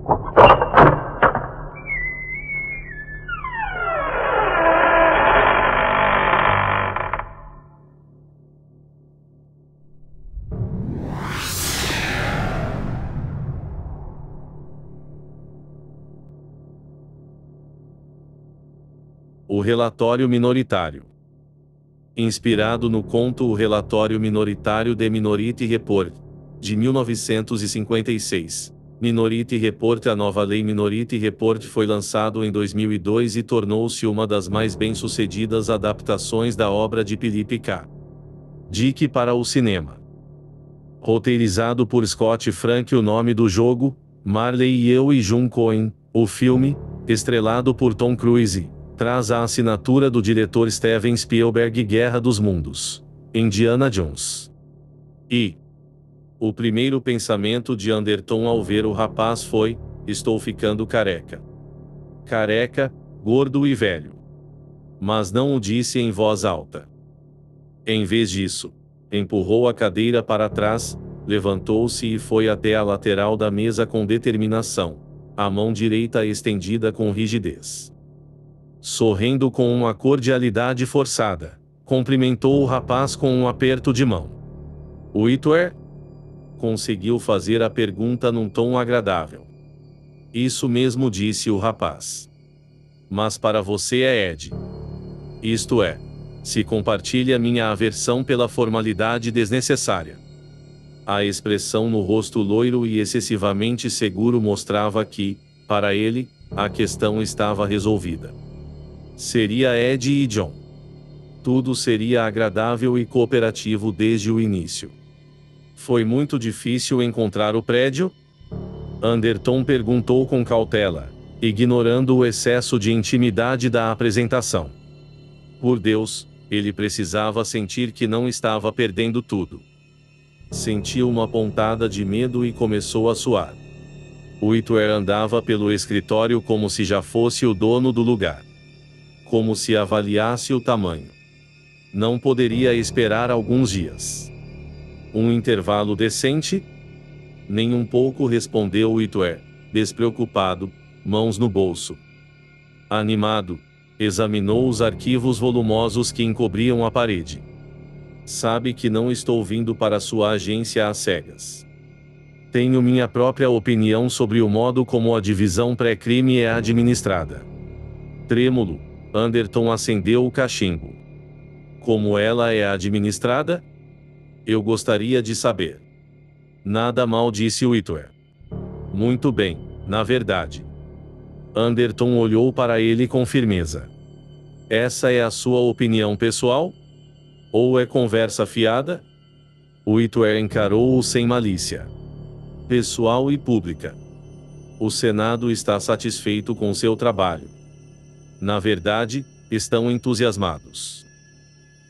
O relatório minoritário. Inspirado no conto O Relatório Minoritário de Minority Report, de 1956. Minority Report. A nova lei Minority Report foi lançado em 2002 e tornou-se uma das mais bem-sucedidas adaptações da obra de Philip K. Dick para o cinema. Roteirizado por Scott Frank. O nome do jogo, Marley e Eu e Jun Cohen. O filme, estrelado por Tom Cruise, traz a assinatura do diretor Steven Spielberg. Guerra dos Mundos. Indiana Jones. E o primeiro pensamento de Anderton ao ver o rapaz foi: estou ficando careca. Careca, gordo e velho. Mas não o disse em voz alta. Em vez disso, empurrou a cadeira para trás, levantou-se e foi até a lateral da mesa com determinação, a mão direita estendida com rigidez. Sorrindo com uma cordialidade forçada, cumprimentou o rapaz com um aperto de mão. Whitwer? Conseguiu fazer a pergunta num tom agradável. Isso mesmo, disse o rapaz. Mas para você é Ed. Isto é, se compartilha minha aversão pela formalidade desnecessária. A expressão no rosto loiro e excessivamente seguro mostrava que, para ele, a questão estava resolvida. Seria Ed e John. Tudo seria agradável e cooperativo desde o início. Foi muito difícil encontrar o prédio? Anderton perguntou com cautela, ignorando o excesso de intimidade da apresentação. Por Deus, ele precisava sentir que não estava perdendo tudo. Sentiu uma pontada de medo e começou a suar. Whitwer andava pelo escritório como se já fosse o dono do lugar. Como se avaliasse o tamanho. Não poderia esperar alguns dias. Um intervalo decente? Nem um pouco, respondeu Whitwer, despreocupado, mãos no bolso. Animado, examinou os arquivos volumosos que encobriam a parede. Sabe que não estou vindo para sua agência às cegas. Tenho minha própria opinião sobre o modo como a divisão pré-crime é administrada. Trêmulo, Anderton acendeu o cachimbo. Como ela é administrada? Eu gostaria de saber. Nada mal, disse Whitwer. Muito bem, na verdade. Anderton olhou para ele com firmeza. Essa é a sua opinião pessoal? Ou é conversa fiada? Whitwer encarou-o sem malícia. Pessoal e pública. O Senado está satisfeito com seu trabalho. Na verdade, estão entusiasmados.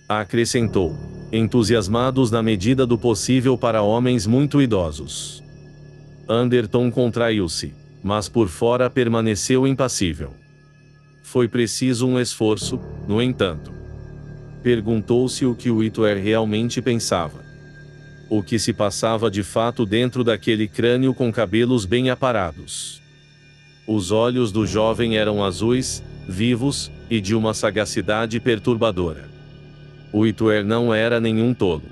Acrescentou, entusiasmados na medida do possível para homens muito idosos. Anderton contraiu-se, mas por fora permaneceu impassível. Foi preciso um esforço, no entanto. Perguntou-se o que Whitwer realmente pensava. O que se passava de fato dentro daquele crânio com cabelos bem aparados. Os olhos do jovem eram azuis, vivos, e de uma sagacidade perturbadora. Whitwer não era nenhum tolo.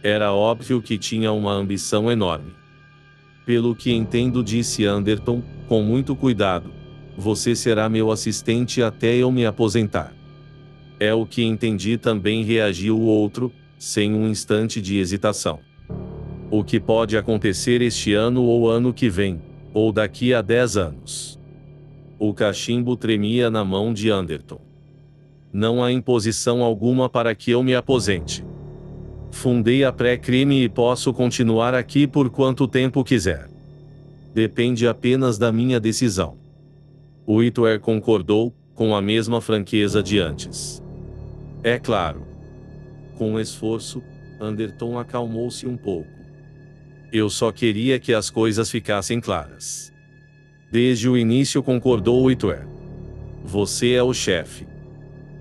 Era óbvio que tinha uma ambição enorme. Pelo que entendo, disse Anderton, com muito cuidado, você será meu assistente até eu me aposentar. É o que entendi também, reagiu o outro, sem um instante de hesitação. O que pode acontecer este ano ou ano que vem, ou daqui a 10 anos. O cachimbo tremia na mão de Anderton. Não há imposição alguma para que eu me aposente. Fundei a pré-crime e posso continuar aqui por quanto tempo quiser. Depende apenas da minha decisão. Whitwer concordou, com a mesma franqueza de antes. É claro. Com esforço, Anderton acalmou-se um pouco. Eu só queria que as coisas ficassem claras. Desde o início, concordou Whitwer. Você é o chefe.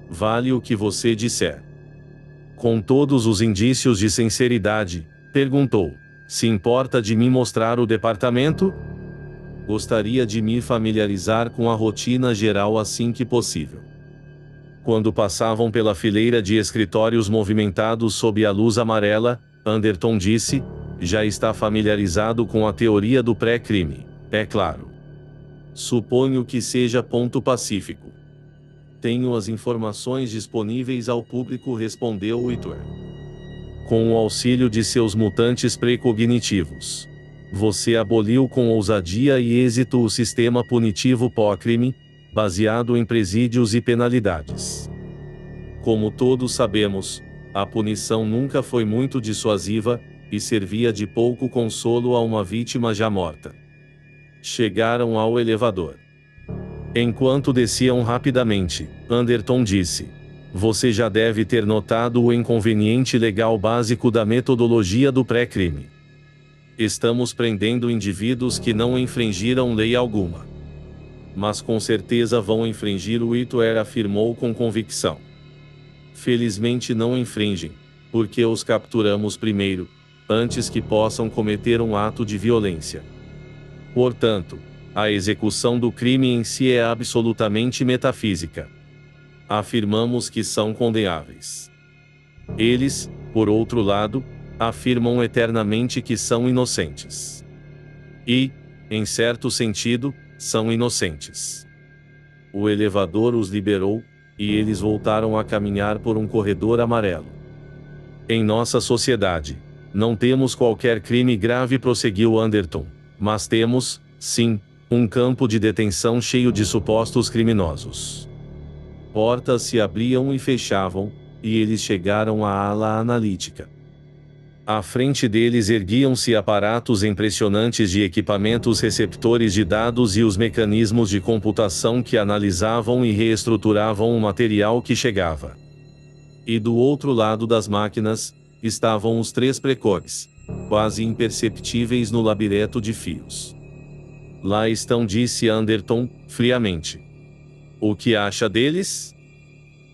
Vale o que você disser. Com todos os indícios de sinceridade, perguntou, se importa de me mostrar o departamento? Gostaria de me familiarizar com a rotina geral assim que possível. Quando passavam pela fileira de escritórios movimentados sob a luz amarela, Anderton disse: já está familiarizado com a teoria do pré-crime, é claro. Suponho que seja ponto pacífico. Tenho as informações disponíveis ao público, respondeu Whitwer. Com o auxílio de seus mutantes precognitivos. Você aboliu com ousadia e êxito o sistema punitivo pós-crime, baseado em presídios e penalidades. Como todos sabemos, a punição nunca foi muito dissuasiva, e servia de pouco consolo a uma vítima já morta. Chegaram ao elevador. Enquanto desciam rapidamente, Anderton disse: você já deve ter notado o inconveniente legal básico da metodologia do pré-crime. Estamos prendendo indivíduos que não infringiram lei alguma. Mas com certeza vão infringir, Whitwer afirmou com convicção. Felizmente não infringem, porque os capturamos primeiro, antes que possam cometer um ato de violência. Portanto, a execução do crime em si é absolutamente metafísica. Afirmamos que são condenáveis. Eles, por outro lado, afirmam eternamente que são inocentes. E, em certo sentido, são inocentes. O elevador os liberou, e eles voltaram a caminhar por um corredor amarelo. Em nossa sociedade, não temos qualquer crime grave, prosseguiu Anderton, mas temos, sim, um campo de detenção cheio de supostos criminosos. Portas se abriam e fechavam, e eles chegaram à ala analítica. À frente deles erguiam-se aparatos impressionantes de equipamentos receptores de dados e os mecanismos de computação que analisavam e reestruturavam o material que chegava. E do outro lado das máquinas, estavam os 3 precogs, quase imperceptíveis no labirinto de fios. Lá estão, disse Anderton, friamente. O que acha deles?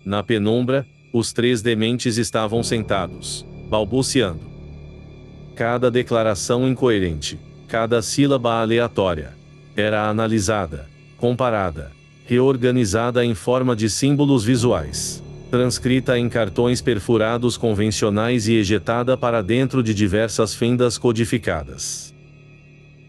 Na penumbra, os 3 dementes estavam sentados, balbuciando. Cada declaração incoerente, cada sílaba aleatória, era analisada, comparada, reorganizada em forma de símbolos visuais, transcrita em cartões perfurados convencionais e ejetada para dentro de diversas fendas codificadas.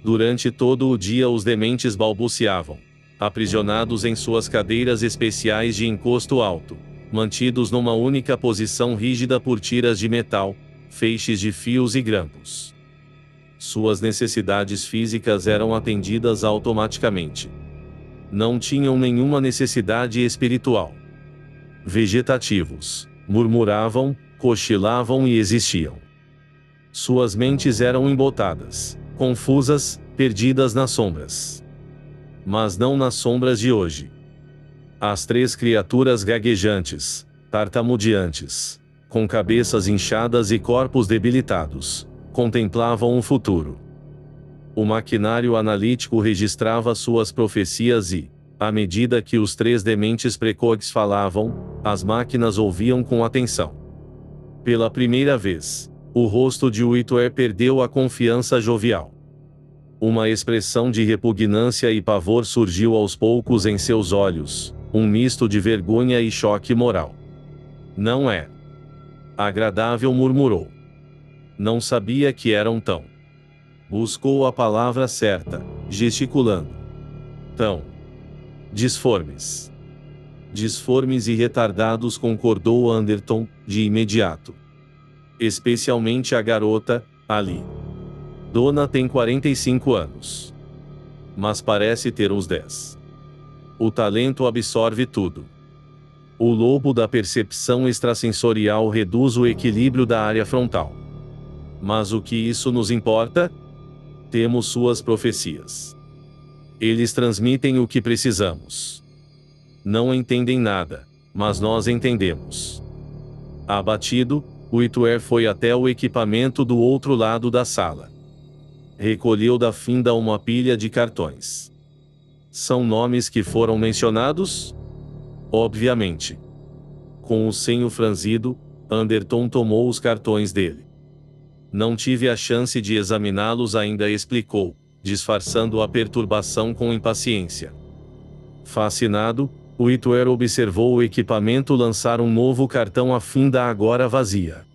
Durante todo o dia os dementes balbuciavam, aprisionados em suas cadeiras especiais de encosto alto, mantidos numa única posição rígida por tiras de metal, feixes de fios e grampos. Suas necessidades físicas eram atendidas automaticamente. Não tinham nenhuma necessidade espiritual. Vegetativos, murmuravam, cochilavam e existiam. Suas mentes eram embotadas, confusas, perdidas nas sombras. Mas não nas sombras de hoje. As 3 criaturas gaguejantes, tartamudeantes, com cabeças inchadas e corpos debilitados, contemplavam o futuro. O maquinário analítico registrava suas profecias e, à medida que os 3 dementes precogs falavam, as máquinas ouviam com atenção. Pela primeira vez, o rosto de Whitwer perdeu a confiança jovial. Uma expressão de repugnância e pavor surgiu aos poucos em seus olhos, um misto de vergonha e choque moral. Não é agradável, murmurou. Não sabia que eram tão. Buscou a palavra certa, gesticulando. Tão disformes. Disformes e retardados, concordou Anderton, de imediato. Especialmente a garota, ali. Dona tem 45 anos. Mas parece ter uns 10. O talento absorve tudo. O lobo da percepção extrasensorial reduz o equilíbrio da área frontal. Mas o que isso nos importa? Temos suas profecias. Eles transmitem o que precisamos. Não entendem nada, mas nós entendemos. Abatido, Whitwer foi até o equipamento do outro lado da sala. Recolheu da fenda uma pilha de cartões. São nomes que foram mencionados? Obviamente. Com o senho franzido, Anderton tomou os cartões dele. Não tive a chance de examiná-los ainda, explicou, disfarçando a perturbação com impaciência. Fascinado, Whitwer observou o equipamento lançar um novo cartão à funda agora vazia.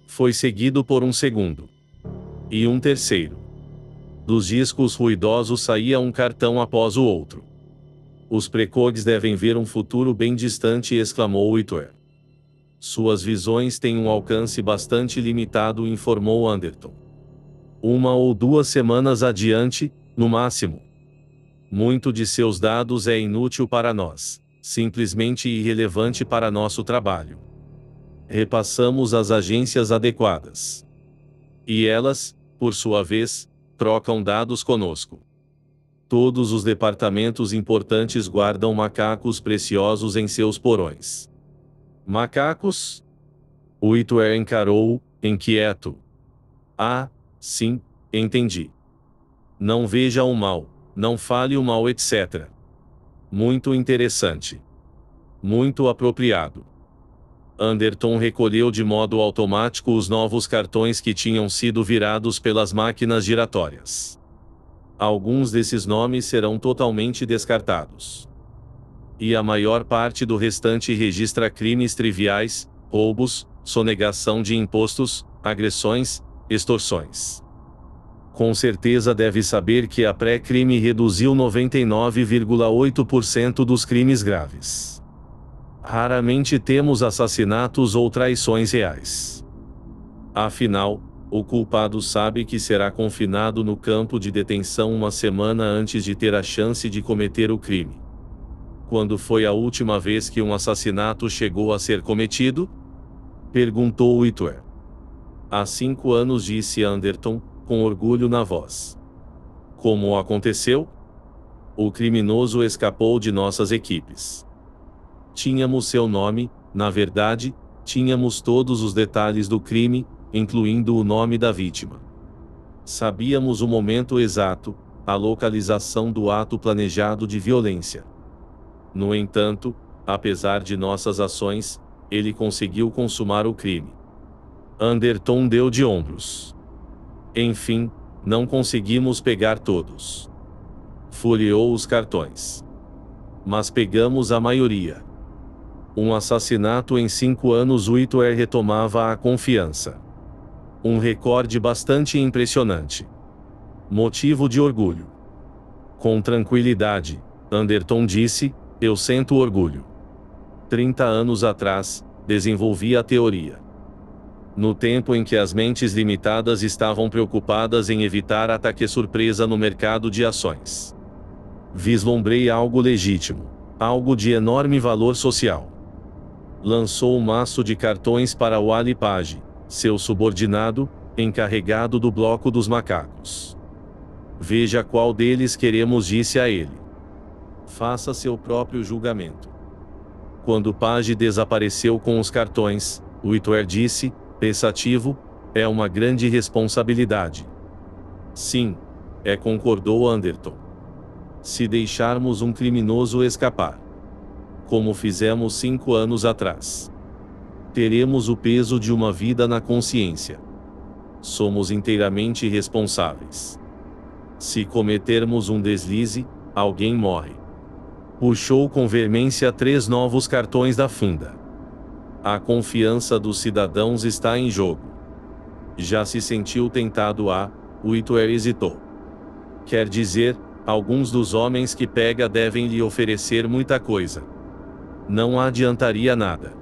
Foi seguido por um segundo. E um terceiro. Dos discos ruidosos saía um cartão após o outro. Os precogs devem ver um futuro bem distante, exclamou Whitwer. Suas visões têm um alcance bastante limitado, informou Anderton. 1 ou 2 semanas adiante, no máximo. Muito de seus dados é inútil para nós, simplesmente irrelevante para nosso trabalho. Repassamos às agências adequadas. E elas, por sua vez, trocam dados conosco. Todos os departamentos importantes guardam macacos preciosos em seus porões. Macacos? Whitwer encarou-o, inquieto. Ah, sim, entendi. Não veja o mal, não fale o mal, etc. Muito interessante. Muito apropriado. Anderton recolheu de modo automático os novos cartões que tinham sido virados pelas máquinas giratórias. Alguns desses nomes serão totalmente descartados. E a maior parte do restante registra crimes triviais, roubos, sonegação de impostos, agressões, extorsões. Com certeza deve saber que a pré-crime reduziu 99,8% dos crimes graves. Raramente temos assassinatos ou traições reais. Afinal, o culpado sabe que será confinado no campo de detenção 1 semana antes de ter a chance de cometer o crime. Quando foi a última vez que um assassinato chegou a ser cometido? Perguntou Whitwer. Há 5 anos, disse Anderton, com orgulho na voz. Como aconteceu? O criminoso escapou de nossas equipes. Tínhamos seu nome, na verdade, tínhamos todos os detalhes do crime, incluindo o nome da vítima. Sabíamos o momento exato, a localização do ato planejado de violência. No entanto, apesar de nossas ações, ele conseguiu consumar o crime. Anderton deu de ombros. Enfim, não conseguimos pegar todos. Folheou os cartões. Mas pegamos a maioria. Um assassinato em 5 anos. Whitwer retomava a confiança. Um recorde bastante impressionante. Motivo de orgulho. Com tranquilidade, Anderton disse, eu sinto orgulho. 30 anos atrás, desenvolvi a teoria. No tempo em que as mentes limitadas estavam preocupadas em evitar ataque surpresa no mercado de ações. Vislumbrei algo legítimo, algo de enorme valor social. Lançou um maço de cartões para o Ali Page, seu subordinado, encarregado do bloco dos macacos. Veja qual deles queremos, disse a ele. Faça seu próprio julgamento. Quando Page desapareceu com os cartões, Whitwer disse, pensativo, é uma grande responsabilidade. Sim, concordou Anderton. Se deixarmos um criminoso escapar, como fizemos 5 anos atrás, teremos o peso de uma vida na consciência. Somos inteiramente responsáveis. Se cometermos um deslize, alguém morre. Puxou com veemência 3 novos cartões da funda. A confiança dos cidadãos está em jogo. Já se sentiu tentado a... Whitwer hesitou. Quer dizer, alguns dos homens que pega devem lhe oferecer muita coisa. Não adiantaria nada.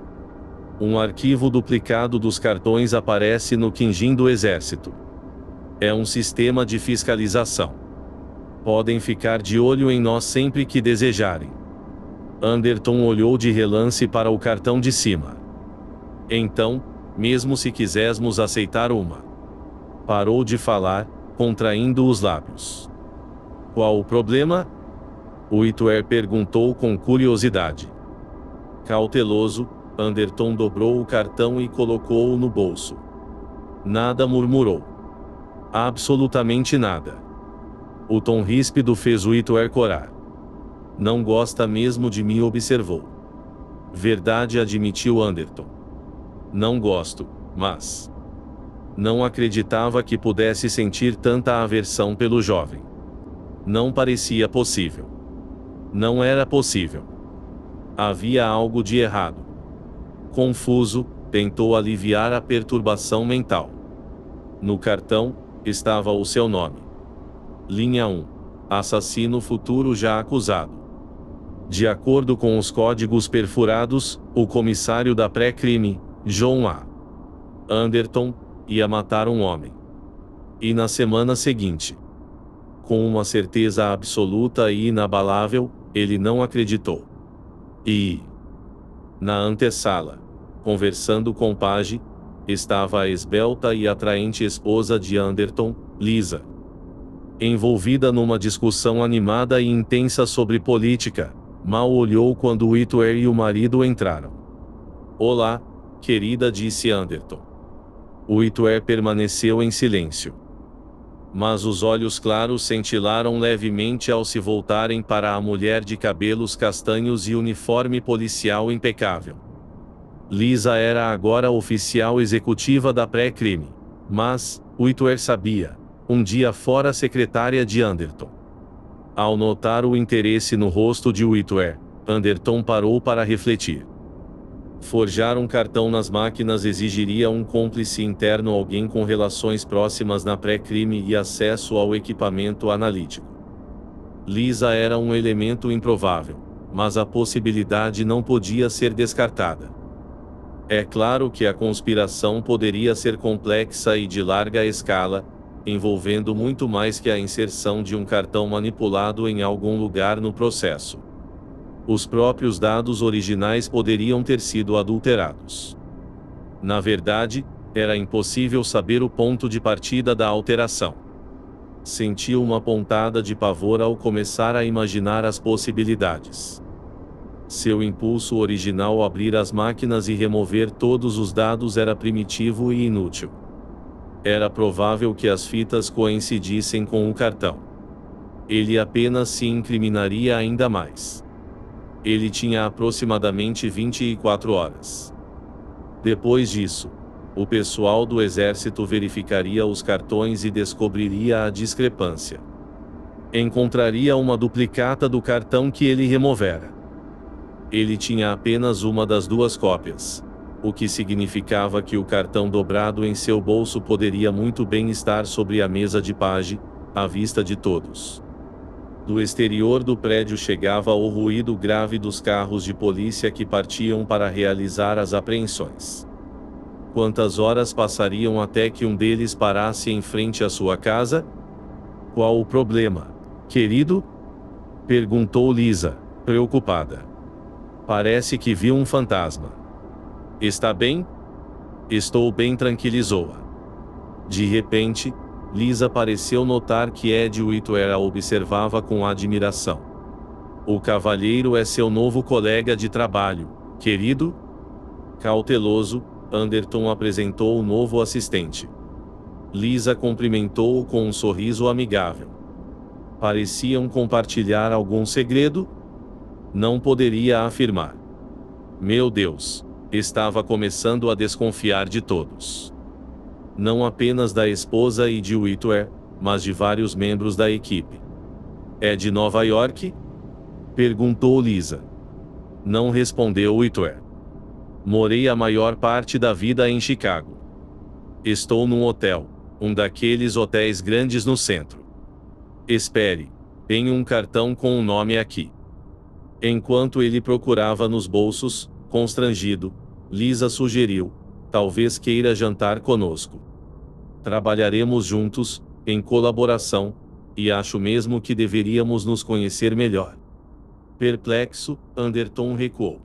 Um arquivo duplicado dos cartões aparece no quindim do exército. É um sistema de fiscalização. Podem ficar de olho em nós sempre que desejarem. Anderton olhou de relance para o cartão de cima. Então, mesmo se quiséssemos aceitar uma. Parou de falar, contraindo os lábios. Qual o problema? Whitwer perguntou com curiosidade. Cauteloso, Anderton dobrou o cartão e colocou-o no bolso. Nada murmurou. Absolutamente nada. O tom ríspido fez Whitwer corar. Não gosta mesmo de mim, observou. Verdade, admitiu Anderton. Não gosto, mas... Não acreditava que pudesse sentir tanta aversão pelo jovem. Não parecia possível. Não era possível. Havia algo de errado. Confuso, tentou aliviar a perturbação mental. No cartão, estava o seu nome. Linha 1. Assassino futuro já acusado. De acordo com os códigos perfurados, o comissário da pré-crime, John A. Anderton, ia matar um homem. E na semana seguinte, com uma certeza absoluta e inabalável, ele não acreditou. E, na antessala, conversando com Page, estava a esbelta e atraente esposa de Anderton, Lisa. Envolvida numa discussão animada e intensa sobre política, mal olhou quando Whitwer e o marido entraram. "Olá, querida", disse Anderton. Whitwer permaneceu em silêncio. Mas os olhos claros cintilaram levemente ao se voltarem para a mulher de cabelos castanhos e uniforme policial impecável. Lisa era agora oficial executiva da pré-crime. Mas, Whitwer sabia, um dia fora secretária de Anderton. Ao notar o interesse no rosto de Whitwer, Anderton parou para refletir. Forjar um cartão nas máquinas exigiria um cúmplice interno, alguém com relações próximas na pré-crime e acesso ao equipamento analítico. Lisa era um elemento improvável, mas a possibilidade não podia ser descartada. É claro que a conspiração poderia ser complexa e de larga escala, envolvendo muito mais que a inserção de um cartão manipulado em algum lugar no processo. Os próprios dados originais poderiam ter sido adulterados. Na verdade, era impossível saber o ponto de partida da alteração. Sentiu uma pontada de pavor ao começar a imaginar as possibilidades. Seu impulso original ao abrir as máquinas e remover todos os dados era primitivo e inútil. Era provável que as fitas coincidissem com o cartão. Ele apenas se incriminaria ainda mais. Ele tinha aproximadamente 24 horas. Depois disso, o pessoal do exército verificaria os cartões e descobriria a discrepância. Encontraria uma duplicata do cartão que ele removera. Ele tinha apenas uma das duas cópias, o que significava que o cartão dobrado em seu bolso poderia muito bem estar sobre a mesa de Page, à vista de todos. Do exterior do prédio chegava o ruído grave dos carros de polícia que partiam para realizar as apreensões. Quantas horas passariam até que um deles parasse em frente à sua casa? "Qual o problema, querido?" perguntou Lisa, preocupada. "Parece que viu um fantasma." "Está bem?" "Estou bem", tranquilizou-a. De repente, Lisa pareceu notar que Ed Whitwer a observava com admiração. "O cavalheiro é seu novo colega de trabalho, querido?" Cauteloso, Anderton apresentou o novo assistente. Lisa cumprimentou-o com um sorriso amigável. Pareciam compartilhar algum segredo? Não poderia afirmar. Meu Deus, estava começando a desconfiar de todos. Não apenas da esposa e de Whitwer, mas de vários membros da equipe. "É de Nova York?" perguntou Lisa. Não respondeu Whitwer. "Morei a maior parte da vida em Chicago. Estou num hotel, um daqueles hotéis grandes no centro." "Espere, tenho um cartão com um nome aqui." Enquanto ele procurava nos bolsos, constrangido, Lisa sugeriu: "Talvez queira jantar conosco. Trabalharemos juntos, em colaboração, e acho mesmo que deveríamos nos conhecer melhor." Perplexo, Anderton recuou.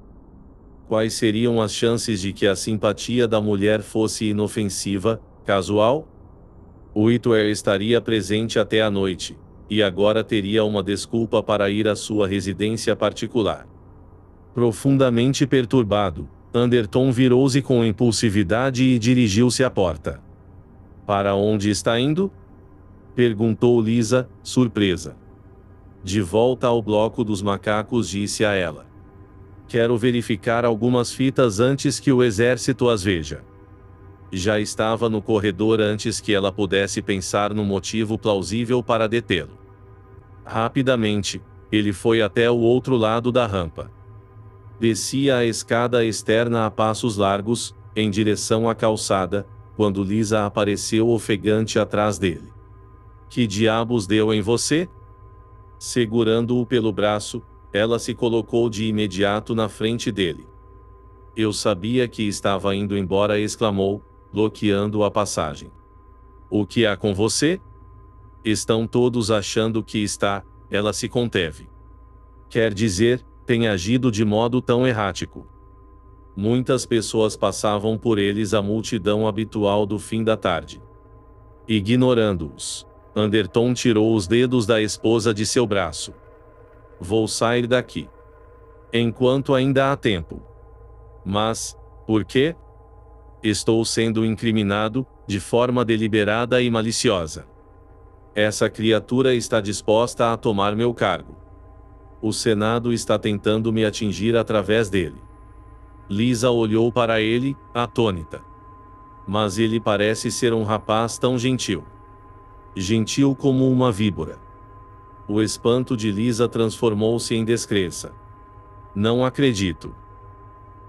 Quais seriam as chances de que a simpatia da mulher fosse inofensiva, casual? Whitwer estaria presente até a noite, e agora teria uma desculpa para ir à sua residência particular. Profundamente perturbado, Anderton virou-se com impulsividade e dirigiu-se à porta. "Para onde está indo?" perguntou Lisa, surpresa. "De volta ao bloco dos macacos", disse a ela. "Quero verificar algumas fitas antes que o exército as veja." Já estava no corredor antes que ela pudesse pensar no motivo plausível para detê-lo. Rapidamente, ele foi até o outro lado da rampa. Descia a escada externa a passos largos, em direção à calçada, quando Lisa apareceu ofegante atrás dele. Que diabos deu em você? Segurando-o pelo braço, ela se colocou de imediato na frente dele. Eu sabia que estava indo embora, exclamou, bloqueando a passagem. O que há com você? Estão todos achando que está, ela se conteve. Quer dizer, tem agido de modo tão errático. Muitas pessoas passavam por eles a multidão habitual do fim da tarde. Ignorando-os, Anderton tirou os dedos da esposa de seu braço. Vou sair daqui. Enquanto ainda há tempo. Mas, por quê? Estou sendo incriminado, de forma deliberada e maliciosa. Essa criatura está disposta a tomar meu cargo. O Senado está tentando me atingir através dele. Lisa olhou para ele, atônita. Mas ele parece ser um rapaz tão gentil. Gentil como uma víbora. O espanto de Lisa transformou-se em descrença. Não acredito.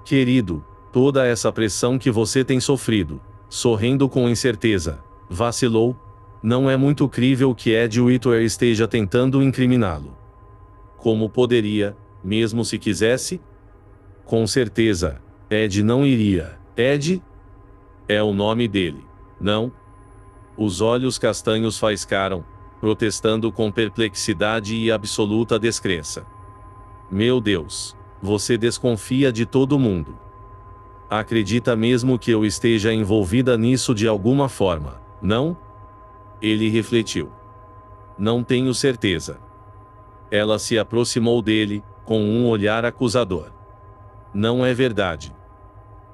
Querido, toda essa pressão que você tem sofrido, sorrindo com incerteza, vacilou? Não é muito crível que Ed Whitwer esteja tentando incriminá-lo. Como poderia, mesmo se quisesse? Com certeza, Ed não iria. Ed? É o nome dele, não? Os olhos castanhos faiscaram, protestando com perplexidade e absoluta descrença. Meu Deus, você desconfia de todo mundo. Acredita mesmo que eu esteja envolvida nisso de alguma forma, não? Ele refletiu. Não tenho certeza. Ela se aproximou dele, com um olhar acusador. Não é verdade.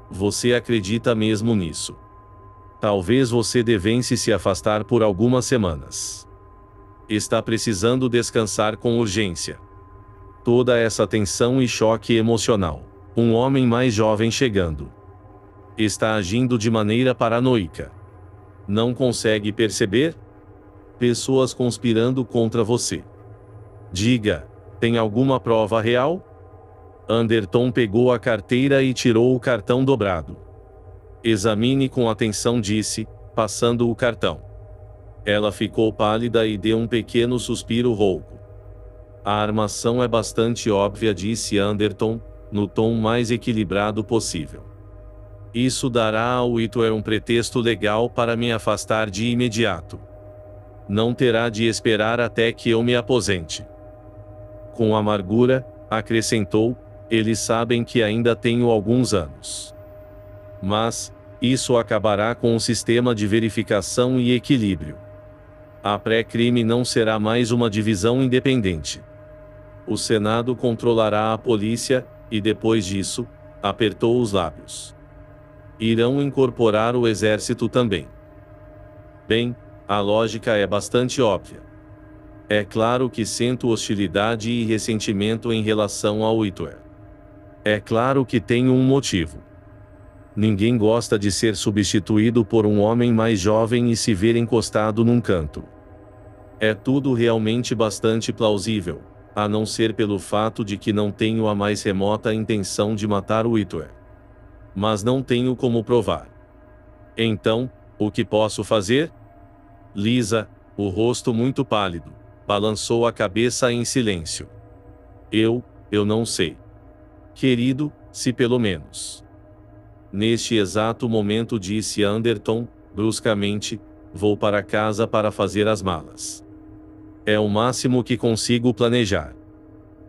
Você acredita mesmo nisso? Talvez você devesse se afastar por algumas semanas. Está precisando descansar com urgência. Toda essa tensão e choque emocional. Um homem mais jovem chegando. Está agindo de maneira paranoica. Não consegue perceber? Pessoas conspirando contra você. Diga, tem alguma prova real? Anderton pegou a carteira e tirou o cartão dobrado. Examine com atenção, disse, passando o cartão. Ela ficou pálida e deu um pequeno suspiro rouco. A armação é bastante óbvia, disse Anderton, no tom mais equilibrado possível. Isso dará ao Whitwer um pretexto legal para me afastar de imediato. Não terá de esperar até que eu me aposente. Com amargura, acrescentou, eles sabem que ainda tenho alguns anos. Mas, isso acabará com o sistema de verificação e equilíbrio. A pré-crime não será mais uma divisão independente. O Senado controlará a polícia, e depois disso, apertou os lábios. Irão incorporar o exército também. Bem, a lógica é bastante óbvia. É claro que sinto hostilidade e ressentimento em relação ao Whitwer. É claro que tenho um motivo. Ninguém gosta de ser substituído por um homem mais jovem e se ver encostado num canto. É tudo realmente bastante plausível, a não ser pelo fato de que não tenho a mais remota intenção de matar o Whitwer. Mas não tenho como provar. Então, o que posso fazer? Lisa, o rosto muito pálido, balançou a cabeça em silêncio. Eu não sei. Querido, se pelo menos. Neste exato momento, disse Anderton, bruscamente, vou para casa para fazer as malas. É o máximo que consigo planejar.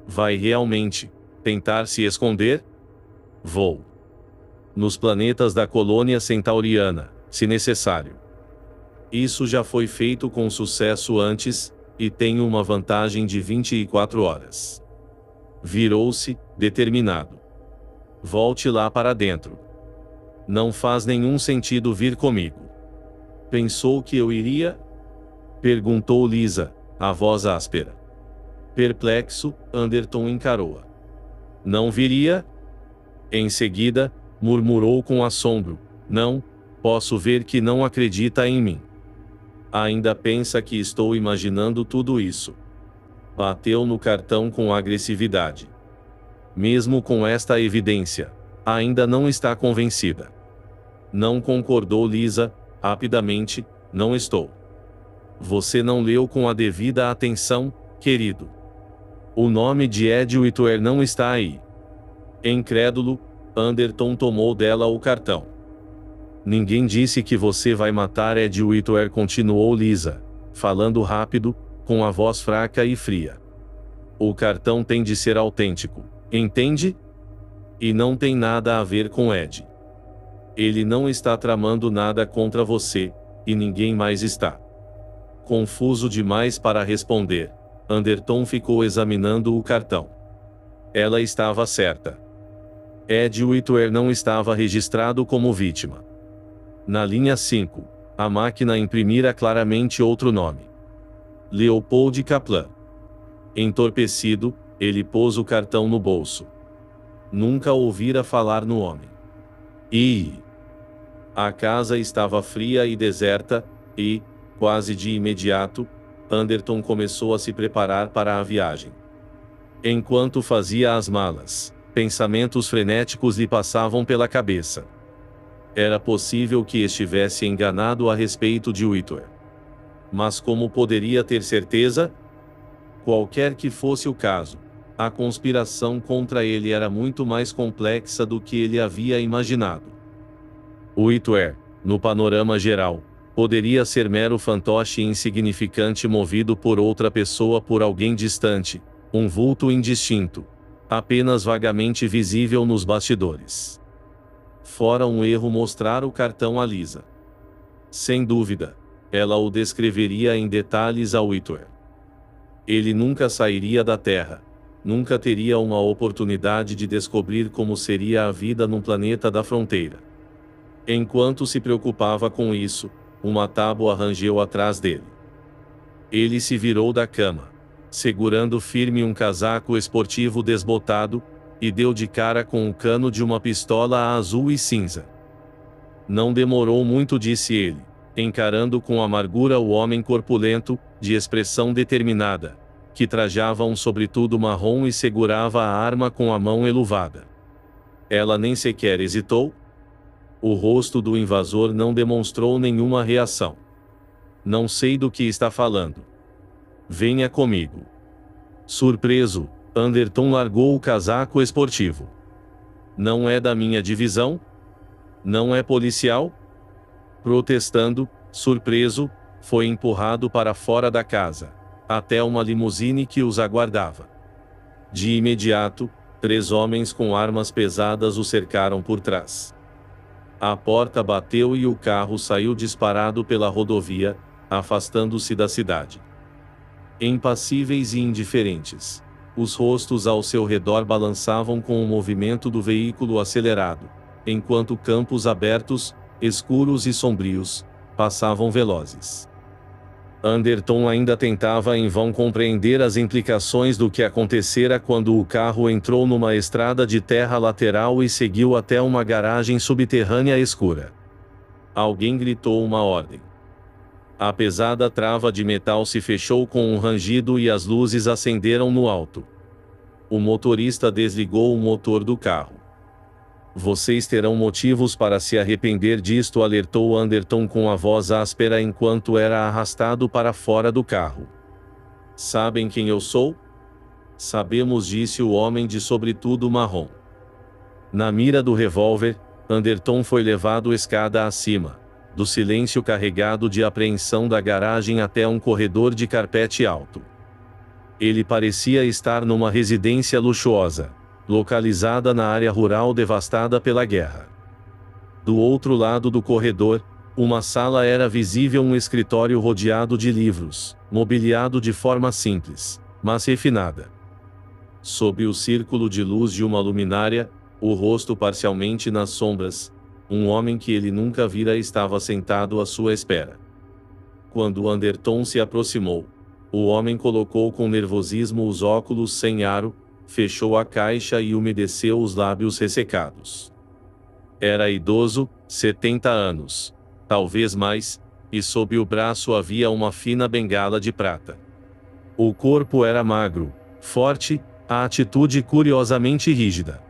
Vai realmente tentar se esconder? Vou. Nos planetas da colônia centauriana, se necessário. Isso já foi feito com sucesso antes, e tenho uma vantagem de 24 horas. Virou-se, determinado. Volte lá para dentro. Não faz nenhum sentido vir comigo. Pensou que eu iria? Perguntou Lisa, a voz áspera. Perplexo, Anderton encarou-a. Não viria? Em seguida, murmurou com assombro, não, Posso ver que não acredita em mim. Ainda pensa que estou imaginando tudo isso. Bateu no cartão com agressividade. Mesmo com esta evidência, ainda não está convencida. Não concordou Lisa, rapidamente. Não estou. Você não leu com a devida atenção, querido. O nome de Ed Whitwer não está aí. Incrédulo, Anderton tomou dela o cartão. Ninguém disse que você vai matar Ed Whitwer, continuou Lisa, falando rápido, com a voz fraca e fria. O cartão tem de ser autêntico, entende? E não tem nada a ver com Ed. Ele não está tramando nada contra você, e ninguém mais está. Confuso demais para responder, Anderton ficou examinando o cartão. Ela estava certa. Ed Whitwer não estava registrado como vítima. Na linha 5, a máquina imprimira claramente outro nome. Leopold Kaplan. Entorpecido, ele pôs o cartão no bolso. Nunca ouvira falar no homem. A casa estava fria e deserta, e, quase de imediato, Anderton começou a se preparar para a viagem. Enquanto fazia as malas, pensamentos frenéticos lhe passavam pela cabeça. Era possível que estivesse enganado a respeito de Whitwer. Mas como poderia ter certeza? Qualquer que fosse o caso, a conspiração contra ele era muito mais complexa do que ele havia imaginado. Whitwer, no panorama geral, poderia ser mero fantoche insignificante movido por outra pessoa, por alguém distante, um vulto indistinto, apenas vagamente visível nos bastidores. Fora um erro mostrar o cartão a Lisa. Sem dúvida, ela o descreveria em detalhes a Whitwer. Ele nunca sairia da Terra, nunca teria uma oportunidade de descobrir como seria a vida num planeta da fronteira. Enquanto se preocupava com isso, uma tábua rangeu atrás dele. Ele se virou da cama, segurando firme um casaco esportivo desbotado, e deu de cara com o cano de uma pistola azul e cinza. Não demorou muito, disse ele, encarando com amargura o homem corpulento, de expressão determinada, que trajava um sobretudo marrom e segurava a arma com a mão eluvada. Ela nem sequer hesitou. O rosto do invasor não demonstrou nenhuma reação. Não sei do que está falando. Venha comigo. Surpreso, Anderton largou o casaco esportivo. Não é da minha divisão? Não é policial? Protestando, surpreso, foi empurrado para fora da casa, até uma limusine que os aguardava. De imediato, 3 homens com armas pesadas o cercaram por trás. A porta bateu e o carro saiu disparado pela rodovia, afastando-se da cidade. Impassíveis e indiferentes, os rostos ao seu redor balançavam com o movimento do veículo acelerado, enquanto campos abertos, escuros e sombrios, passavam velozes. Anderton ainda tentava em vão compreender as implicações do que acontecera quando o carro entrou numa estrada de terra lateral e seguiu até uma garagem subterrânea escura. Alguém gritou uma ordem. A pesada trava de metal se fechou com um rangido e as luzes acenderam no alto. O motorista desligou o motor do carro. Vocês terão motivos para se arrepender disto, alertou Anderton com a voz áspera enquanto era arrastado para fora do carro. Sabem quem eu sou? Sabemos, disse o homem de sobretudo marrom. Na mira do revólver, Anderton foi levado escada acima, do silêncio carregado de apreensão da garagem até um corredor de carpete alto. Ele parecia estar numa residência luxuosa, localizada na área rural devastada pela guerra. Do outro lado do corredor, uma sala era visível, um escritório rodeado de livros, mobiliado de forma simples, mas refinada. Sob o círculo de luz de uma luminária, o rosto parcialmente nas sombras, um homem que ele nunca vira estava sentado à sua espera. Quando Anderton se aproximou, o homem colocou com nervosismo os óculos sem aro, fechou a caixa e umedeceu os lábios ressecados. Era idoso, 70 anos, talvez mais, e sob o braço havia uma fina bengala de prata. O corpo era magro, forte, a atitude curiosamente rígida.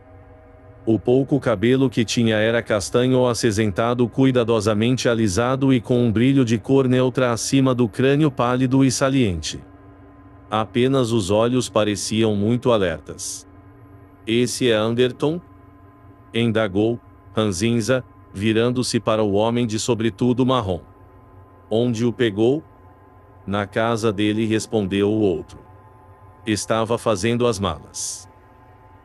O pouco cabelo que tinha era castanho acinzentado, cuidadosamente alisado e com um brilho de cor neutra acima do crânio pálido e saliente. Apenas os olhos pareciam muito alertas. "Esse é Anderton?" indagou Ranzinza, virando-se para o homem de sobretudo marrom. "Onde o pegou?" "Na casa dele", respondeu o outro. "Estava fazendo as malas."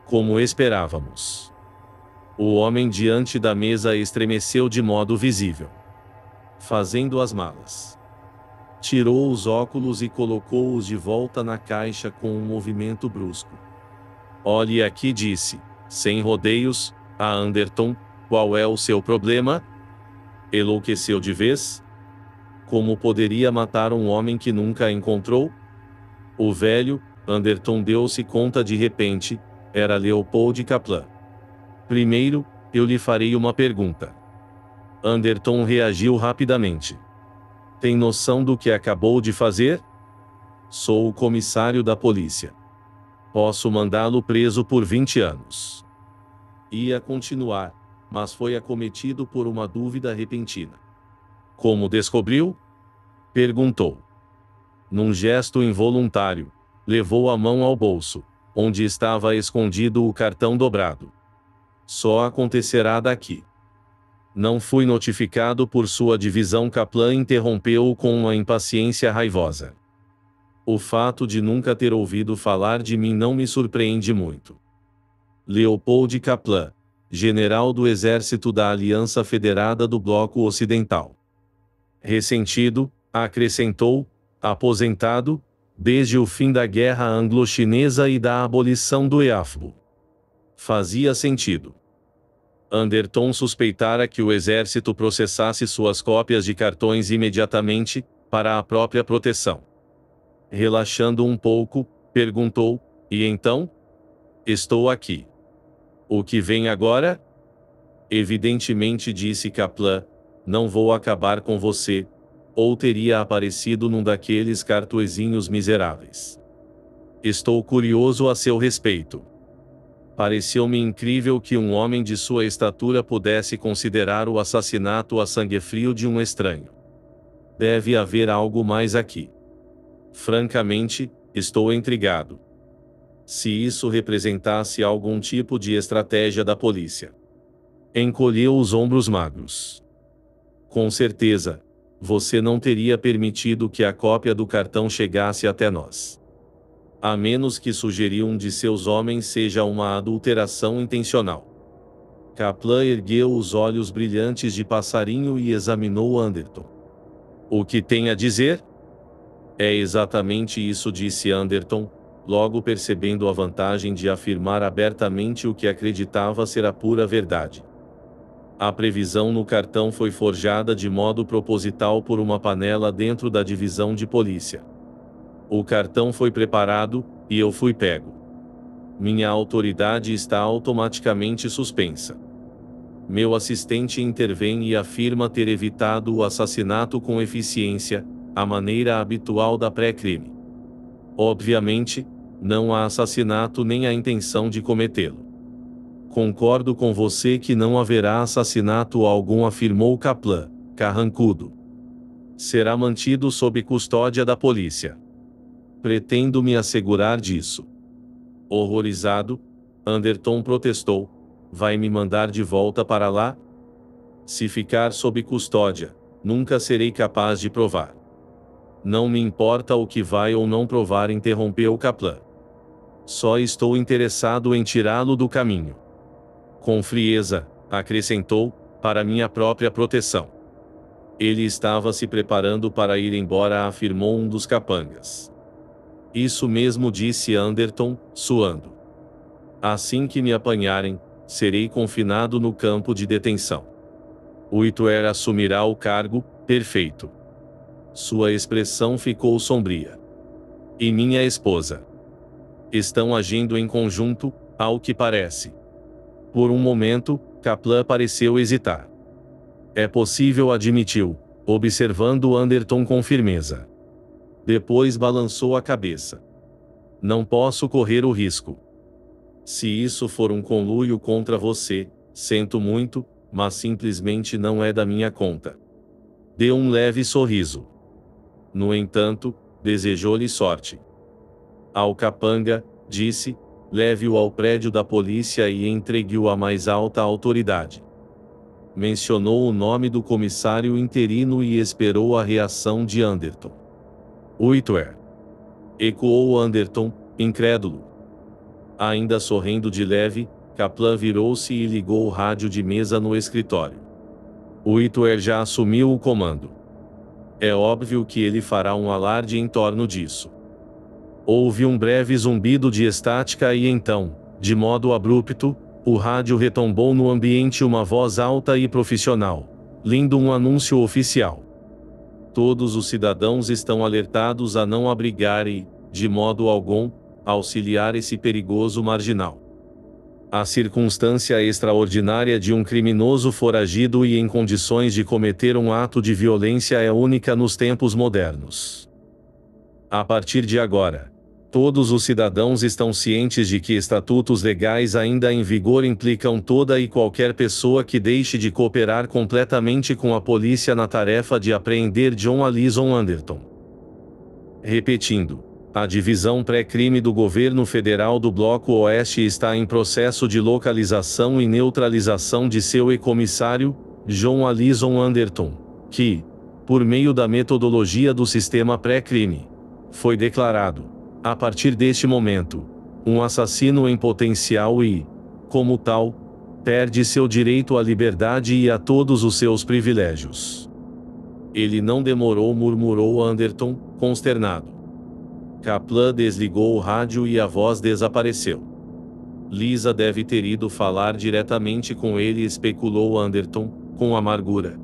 "Como esperávamos." O homem diante da mesa estremeceu de modo visível. "Fazendo as malas." Tirou os óculos e colocou-os de volta na caixa com um movimento brusco. "Olhe aqui", disse, sem rodeios, a Anderton, "qual é o seu problema?" Enlouqueceu de vez? Como poderia matar um homem que nunca encontrou? O velho, Anderton deu-se conta de repente, era Leopold Kaplan. "Primeiro, eu lhe farei uma pergunta." Anderton reagiu rapidamente. "Tem noção do que acabou de fazer?" "Sou o comissário da polícia. Posso mandá-lo preso por 20 anos." Ia continuar, mas foi acometido por uma dúvida repentina. "Como descobriu?" perguntou. Num gesto involuntário, levou a mão ao bolso, onde estava escondido o cartão dobrado. "Só acontecerá daqui." "Não fui notificado por sua divisão." Kaplan interrompeu-o com uma impaciência raivosa. "O fato de nunca ter ouvido falar de mim não me surpreende muito." Leopold Kaplan, general do Exército da Aliança Federada do Bloco Ocidental. Ressentido, acrescentou, aposentado, desde o fim da Guerra Anglo-Chinesa e da abolição do EAFBO. Fazia sentido. Anderton suspeitara que o exército processasse suas cópias de cartões imediatamente, para a própria proteção. Relaxando um pouco, perguntou, "E então?" "Estou aqui." "O que vem agora?" "Evidentemente", disse Kaplan, "não vou acabar com você, ou teria aparecido num daqueles cartuezinhos miseráveis. Estou curioso a seu respeito." Pareceu-me incrível que um homem de sua estatura pudesse considerar o assassinato a sangue frio de um estranho. Deve haver algo mais aqui. Francamente, estou intrigado. Se isso representasse algum tipo de estratégia da polícia. Encolheu os ombros magros. "Com certeza, você não teria permitido que a cópia do cartão chegasse até nós. A menos que sugerir um de seus homens seja uma adulteração intencional." Kaplan ergueu os olhos brilhantes de passarinho e examinou Anderton. "O que tem a dizer?" "É exatamente isso", disse Anderton, logo percebendo a vantagem de afirmar abertamente o que acreditava ser a pura verdade. "A previsão no cartão foi forjada de modo proposital por uma panela dentro da divisão de polícia. O cartão foi preparado, e eu fui pego. Minha autoridade está automaticamente suspensa. Meu assistente intervém e afirma ter evitado o assassinato com eficiência, a maneira habitual da pré-crime. Obviamente, não há assassinato nem a intenção de cometê-lo." "Concordo com você que não haverá assassinato algum", afirmou Kaplan, carrancudo. "Será mantido sob custódia da polícia." "Pretendo me assegurar disso." Horrorizado, Anderton protestou, "Vai me mandar de volta para lá?" "Se ficar sob custódia, nunca serei capaz de provar." "Não me importa o que vai ou não provar", interrompeu Kaplan. "Só estou interessado em tirá-lo do caminho." Com frieza, acrescentou, "para minha própria proteção." Ele estava se preparando para ir embora, afirmou um dos capangas. "Isso mesmo", disse Anderton, suando. "Assim que me apanharem, serei confinado no campo de detenção. Whitwer assumirá o cargo." "Perfeito." Sua expressão ficou sombria. "E minha esposa?" "Estão agindo em conjunto, ao que parece." Por um momento, Kaplan pareceu hesitar. É possível, admitiu, observando Anderton com firmeza. Depois balançou a cabeça. Não posso correr o risco. Se isso for um conluio contra você, sinto muito, mas simplesmente não é da minha conta. Deu um leve sorriso. No entanto, desejou-lhe sorte. Ao capanga, disse, leve-o ao prédio da polícia e entregue-o à mais alta autoridade. Mencionou o nome do comissário interino e esperou a reação de Anderton. Whitwer. Ecoou Anderton, incrédulo. Ainda sorrindo de leve, Kaplan virou-se e ligou o rádio de mesa no escritório. Whitwer já assumiu o comando. É óbvio que ele fará um alarde em torno disso. Houve um breve zumbido de estática e então, de modo abrupto, o rádio retombou no ambiente uma voz alta e profissional, lendo um anúncio oficial. Todos os cidadãos estão alertados a não abrigar e, de modo algum, auxiliar esse perigoso marginal. A circunstância extraordinária de um criminoso foragido e em condições de cometer um ato de violência é única nos tempos modernos. A partir de agora, todos os cidadãos estão cientes de que estatutos legais ainda em vigor implicam toda e qualquer pessoa que deixe de cooperar completamente com a polícia na tarefa de apreender John Alison Anderton. Repetindo, a divisão pré-crime do governo federal do Bloco Oeste está em processo de localização e neutralização de seu ecomissário, John Alison Anderton, que, por meio da metodologia do sistema pré-crime, foi declarado, a partir deste momento, um assassino em potencial e, como tal, perde seu direito à liberdade e a todos os seus privilégios. Ele não demorou, murmurou Anderton, consternado. Kaplan desligou o rádio e a voz desapareceu. Lisa deve ter ido falar diretamente com ele, especulou Anderton, com amargura.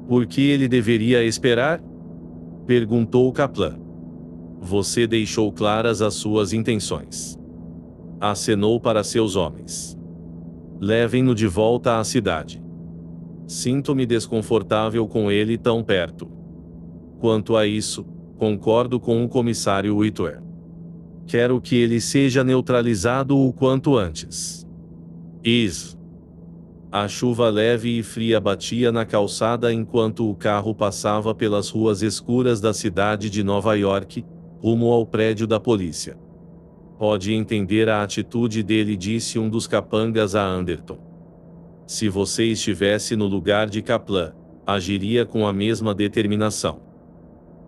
Por que ele deveria esperar? Perguntou Kaplan. Você deixou claras as suas intenções. Acenou para seus homens. Levem-no de volta à cidade. Sinto-me desconfortável com ele tão perto. Quanto a isso, concordo com o comissário Whitwer. Quero que ele seja neutralizado o quanto antes. A chuva leve e fria batia na calçada enquanto o carro passava pelas ruas escuras da cidade de Nova York, rumo ao prédio da polícia. Pode entender a atitude dele, disse um dos capangas a Anderton. Se você estivesse no lugar de Kaplan, agiria com a mesma determinação.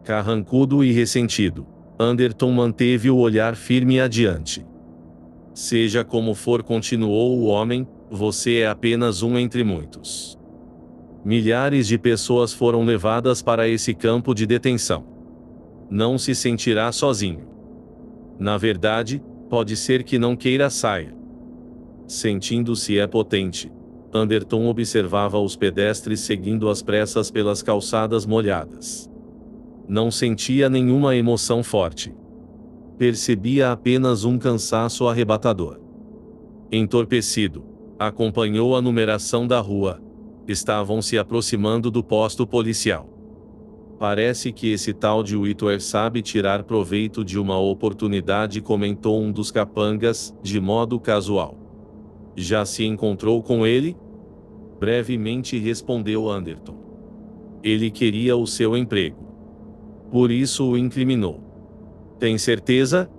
Carrancudo e ressentido, Anderton manteve o olhar firme adiante. Seja como for, continuou o homem, você é apenas um entre muitos. Milhares de pessoas foram levadas para esse campo de detenção. Não se sentirá sozinho. Na verdade, pode ser que não queira sair. Sentindo-se potente, Anderton observava os pedestres seguindo às pressas pelas calçadas molhadas. Não sentia nenhuma emoção forte. Percebia apenas um cansaço arrebatador. Entorpecido, acompanhou a numeração da rua. Estavam se aproximando do posto policial. Parece que esse tal de Whitwer sabe tirar proveito de uma oportunidade, comentou um dos capangas, de modo casual. Já se encontrou com ele? Brevemente respondeu Anderton. Ele queria o seu emprego. Por isso o incriminou. Tem certeza?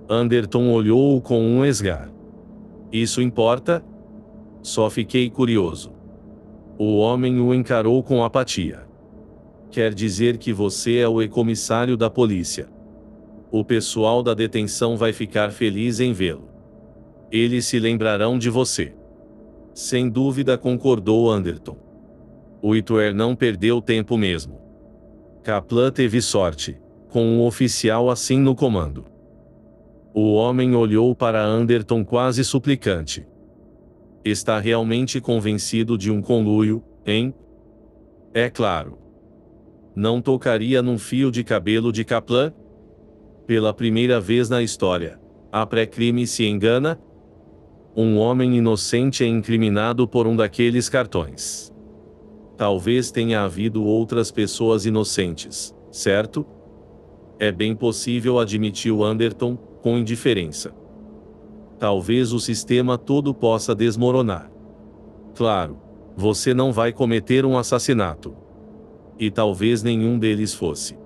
Anderton olhou-o com um esgar. Isso importa? Só fiquei curioso. O homem o encarou com apatia. Quer dizer que você é o ecomissário da polícia. O pessoal da detenção vai ficar feliz em vê-lo. Eles se lembrarão de você. Sem dúvida, concordou Anderton. Whitwer não perdeu tempo mesmo. Kaplan teve sorte, com um oficial assim no comando. O homem olhou para Anderton quase suplicante. Está realmente convencido de um conluio, hein? É claro. Não tocaria num fio de cabelo de Kaplan? Pela primeira vez na história, a pré-crime se engana? Um homem inocente é incriminado por um daqueles cartões. Talvez tenha havido outras pessoas inocentes, certo? É bem possível, admitiu Anderton, com indiferença. Talvez o sistema todo possa desmoronar. Claro, você não vai cometer um assassinato. E talvez nenhum deles fosse.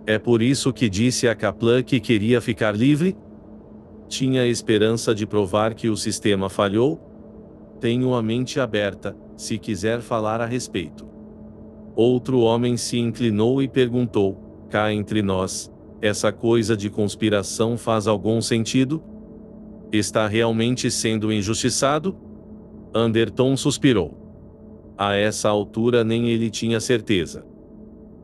É por isso que disse a Kaplan que queria ficar livre? Tinha esperança de provar que o sistema falhou? Tenho a mente aberta, se quiser falar a respeito. Outro homem se inclinou e perguntou, cá entre nós, essa coisa de conspiração faz algum sentido? Está realmente sendo injustiçado? Anderton suspirou. A essa altura nem ele tinha certeza.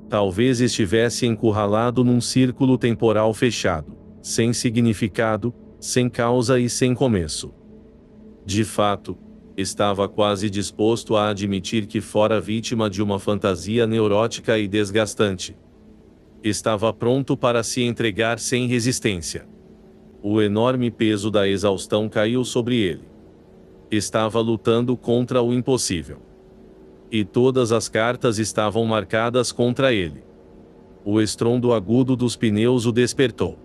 Talvez estivesse encurralado num círculo temporal fechado, sem significado, sem causa e sem começo. De fato, estava quase disposto a admitir que fora vítima de uma fantasia neurótica e desgastante. Estava pronto para se entregar sem resistência. O enorme peso da exaustão caiu sobre ele. Estava lutando contra o impossível. E todas as cartas estavam marcadas contra ele. O estrondo agudo dos pneus o despertou.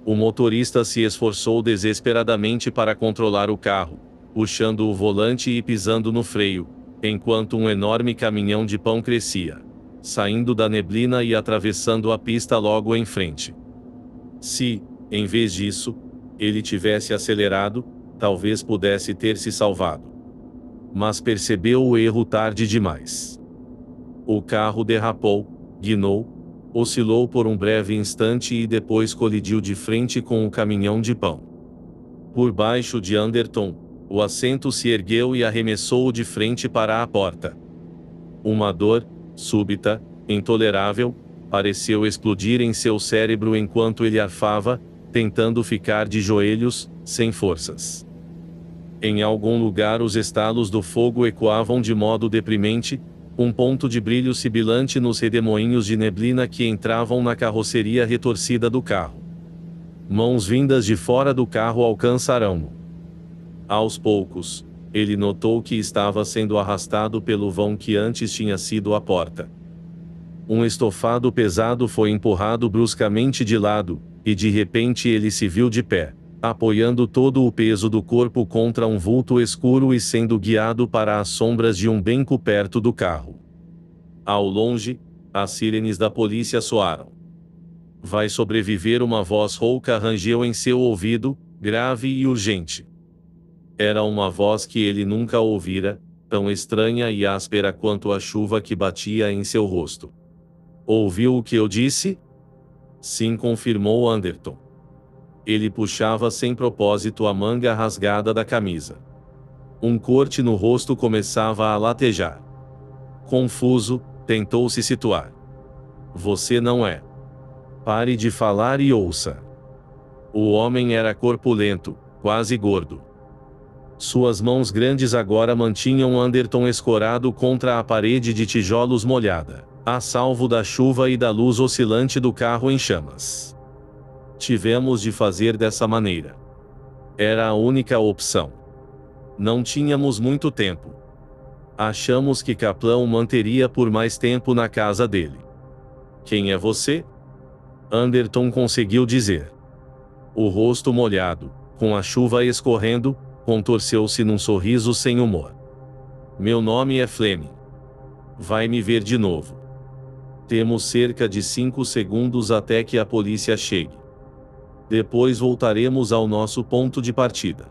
O motorista se esforçou desesperadamente para controlar o carro, puxando o volante e pisando no freio, enquanto um enorme caminhão de pão crescia, saindo da neblina e atravessando a pista logo em frente. Se, em vez disso, ele tivesse acelerado, talvez pudesse ter se salvado. Mas percebeu o erro tarde demais. O carro derrapou, guinou, oscilou por um breve instante e depois colidiu de frente com o caminhão de pão. Por baixo de Anderton, o assento se ergueu e arremessou-o de frente para a porta. Uma dor, súbita, intolerável, pareceu explodir em seu cérebro enquanto ele arfava, tentando ficar de joelhos, sem forças. Em algum lugar os estalos do fogo ecoavam de modo deprimente, um ponto de brilho sibilante nos redemoinhos de neblina que entravam na carroceria retorcida do carro. Mãos vindas de fora do carro alcançarão-no. Aos poucos, ele notou que estava sendo arrastado pelo vão que antes tinha sido a porta. Um estofado pesado foi empurrado bruscamente de lado, e de repente ele se viu de pé, apoiando todo o peso do corpo contra um vulto escuro e sendo guiado para as sombras de um beco perto do carro. Ao longe, as sirenes da polícia soaram. Vai sobreviver, uma voz rouca rangeu em seu ouvido, grave e urgente. Era uma voz que ele nunca ouvira, tão estranha e áspera quanto a chuva que batia em seu rosto. Ouviu o que eu disse? Sim, confirmou Anderton. Ele puxava sem propósito a manga rasgada da camisa. Um corte no rosto começava a latejar. Confuso, tentou se situar. Você não é. Pare de falar e ouça. O homem era corpulento, quase gordo. Suas mãos grandes agora mantinham Anderton escorado contra a parede de tijolos molhada, a salvo da chuva e da luz oscilante do carro em chamas. Tivemos de fazer dessa maneira. Era a única opção. Não tínhamos muito tempo. Achamos que Kaplan o manteria por mais tempo na casa dele. Quem é você? Anderton conseguiu dizer. O rosto molhado, com a chuva escorrendo, contorceu-se num sorriso sem humor. Meu nome é Fleming. Vai me ver de novo. Temos cerca de 5 segundos até que a polícia chegue. Depois voltaremos ao nosso ponto de partida.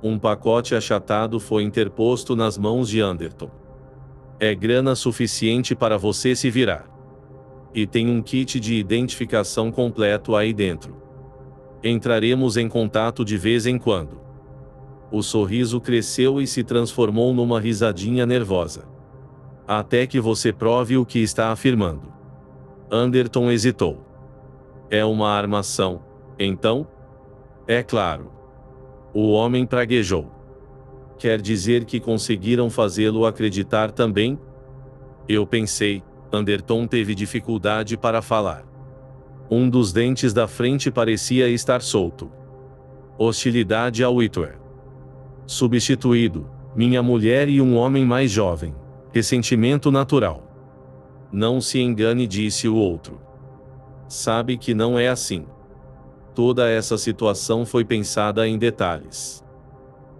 Um pacote achatado foi interposto nas mãos de Anderton. É grana suficiente para você se virar. E tem um kit de identificação completo aí dentro. Entraremos em contato de vez em quando. O sorriso cresceu e se transformou numa risadinha nervosa. Até que você prove o que está afirmando. Anderton hesitou. É uma armação, então? É claro. O homem praguejou. Quer dizer que conseguiram fazê-lo acreditar também? Eu pensei. Anderton teve dificuldade para falar. Um dos dentes da frente parecia estar solto. Hostilidade ao Whitwer. Substituído, minha mulher e um homem mais jovem, Ressentimento natural. Não se engane, disse o outro. Sabe que não é assim. Toda essa situação foi pensada em detalhes.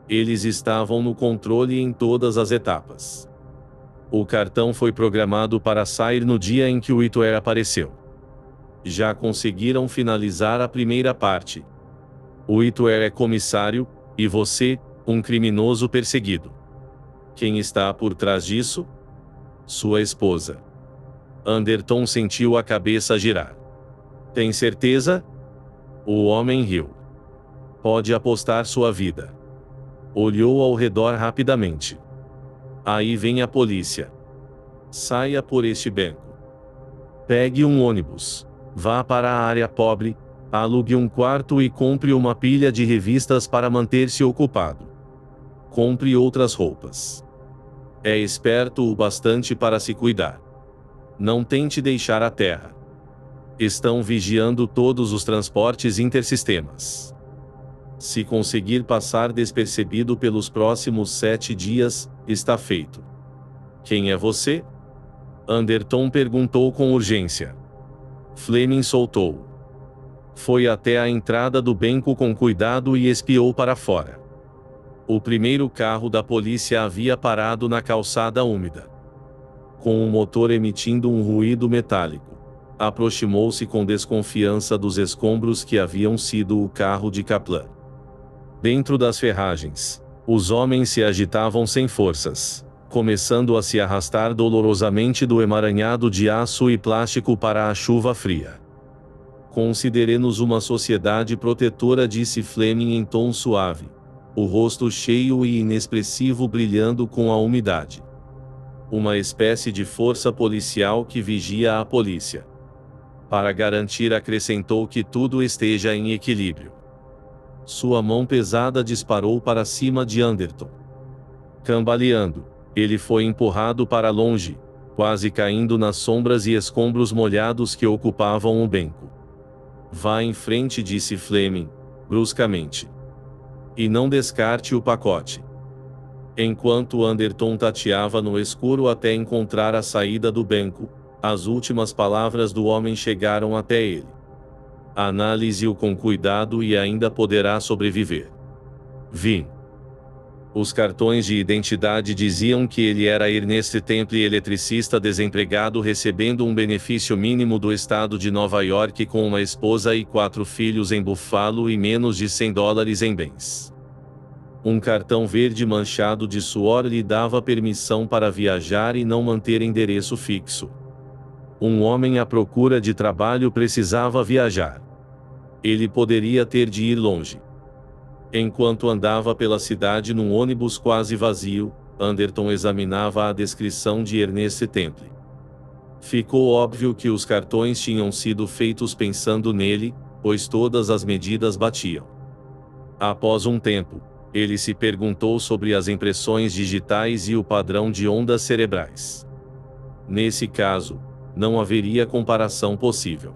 Eles estavam no controle em todas as etapas. O cartão foi programado para sair no dia em que o Whitwer apareceu. Já conseguiram finalizar a primeira parte. O Whitwer é comissário, e você, um criminoso perseguido. Quem está por trás disso? Sua esposa. Anderton sentiu a cabeça girar. Tem certeza? O homem riu. Pode apostar sua vida. Olhou ao redor rapidamente. Aí vem a polícia. Saia por este beco. Pegue um ônibus. Vá para a área pobre, alugue um quarto e compre uma pilha de revistas para manter-se ocupado. Compre outras roupas. É esperto o bastante para se cuidar. Não tente deixar a terra. Estão vigiando todos os transportes intersistemas. Se conseguir passar despercebido pelos próximos 7 dias, está feito. Quem é você? Anderton perguntou com urgência. Fleming soltou. Foi até a entrada do banco com cuidado e espiou para fora. O primeiro carro da polícia havia parado na calçada úmida. Com o motor emitindo um ruído metálico. Aproximou-se com desconfiança dos escombros que haviam sido o carro de Kaplan. Dentro das ferragens, os homens se agitavam sem forças, começando a se arrastar dolorosamente do emaranhado de aço e plástico para a chuva fria. Consideremos uma sociedade protetora, disse Fleming em tom suave, o rosto cheio e inexpressivo brilhando com a umidade. Uma espécie de força policial que vigia a polícia. Para garantir, acrescentou, que tudo esteja em equilíbrio. Sua mão pesada disparou para cima de Anderton. Cambaleando, ele foi empurrado para longe, quase caindo nas sombras e escombros molhados que ocupavam o banco. Vá em frente, disse Fleming, bruscamente. E não descarte o pacote. Enquanto Anderton tateava no escuro até encontrar a saída do banco, as últimas palavras do homem chegaram até ele. Analise-o com cuidado e ainda poderá sobreviver. Vim. Os cartões de identidade diziam que ele era Ernest Temple, eletricista desempregado recebendo um benefício mínimo do estado de Nova York, com uma esposa e 4 filhos em Buffalo e menos de $100 em bens. Um cartão verde manchado de suor lhe dava permissão para viajar e não manter endereço fixo. Um homem à procura de trabalho precisava viajar. Ele poderia ter de ir longe. Enquanto andava pela cidade num ônibus quase vazio, Anderton examinava a descrição de Ernest Temple. Ficou óbvio que os cartões tinham sido feitos pensando nele, pois todas as medidas batiam. Após um tempo, ele se perguntou sobre as impressões digitais e o padrão de ondas cerebrais. Nesse caso, não haveria comparação possível.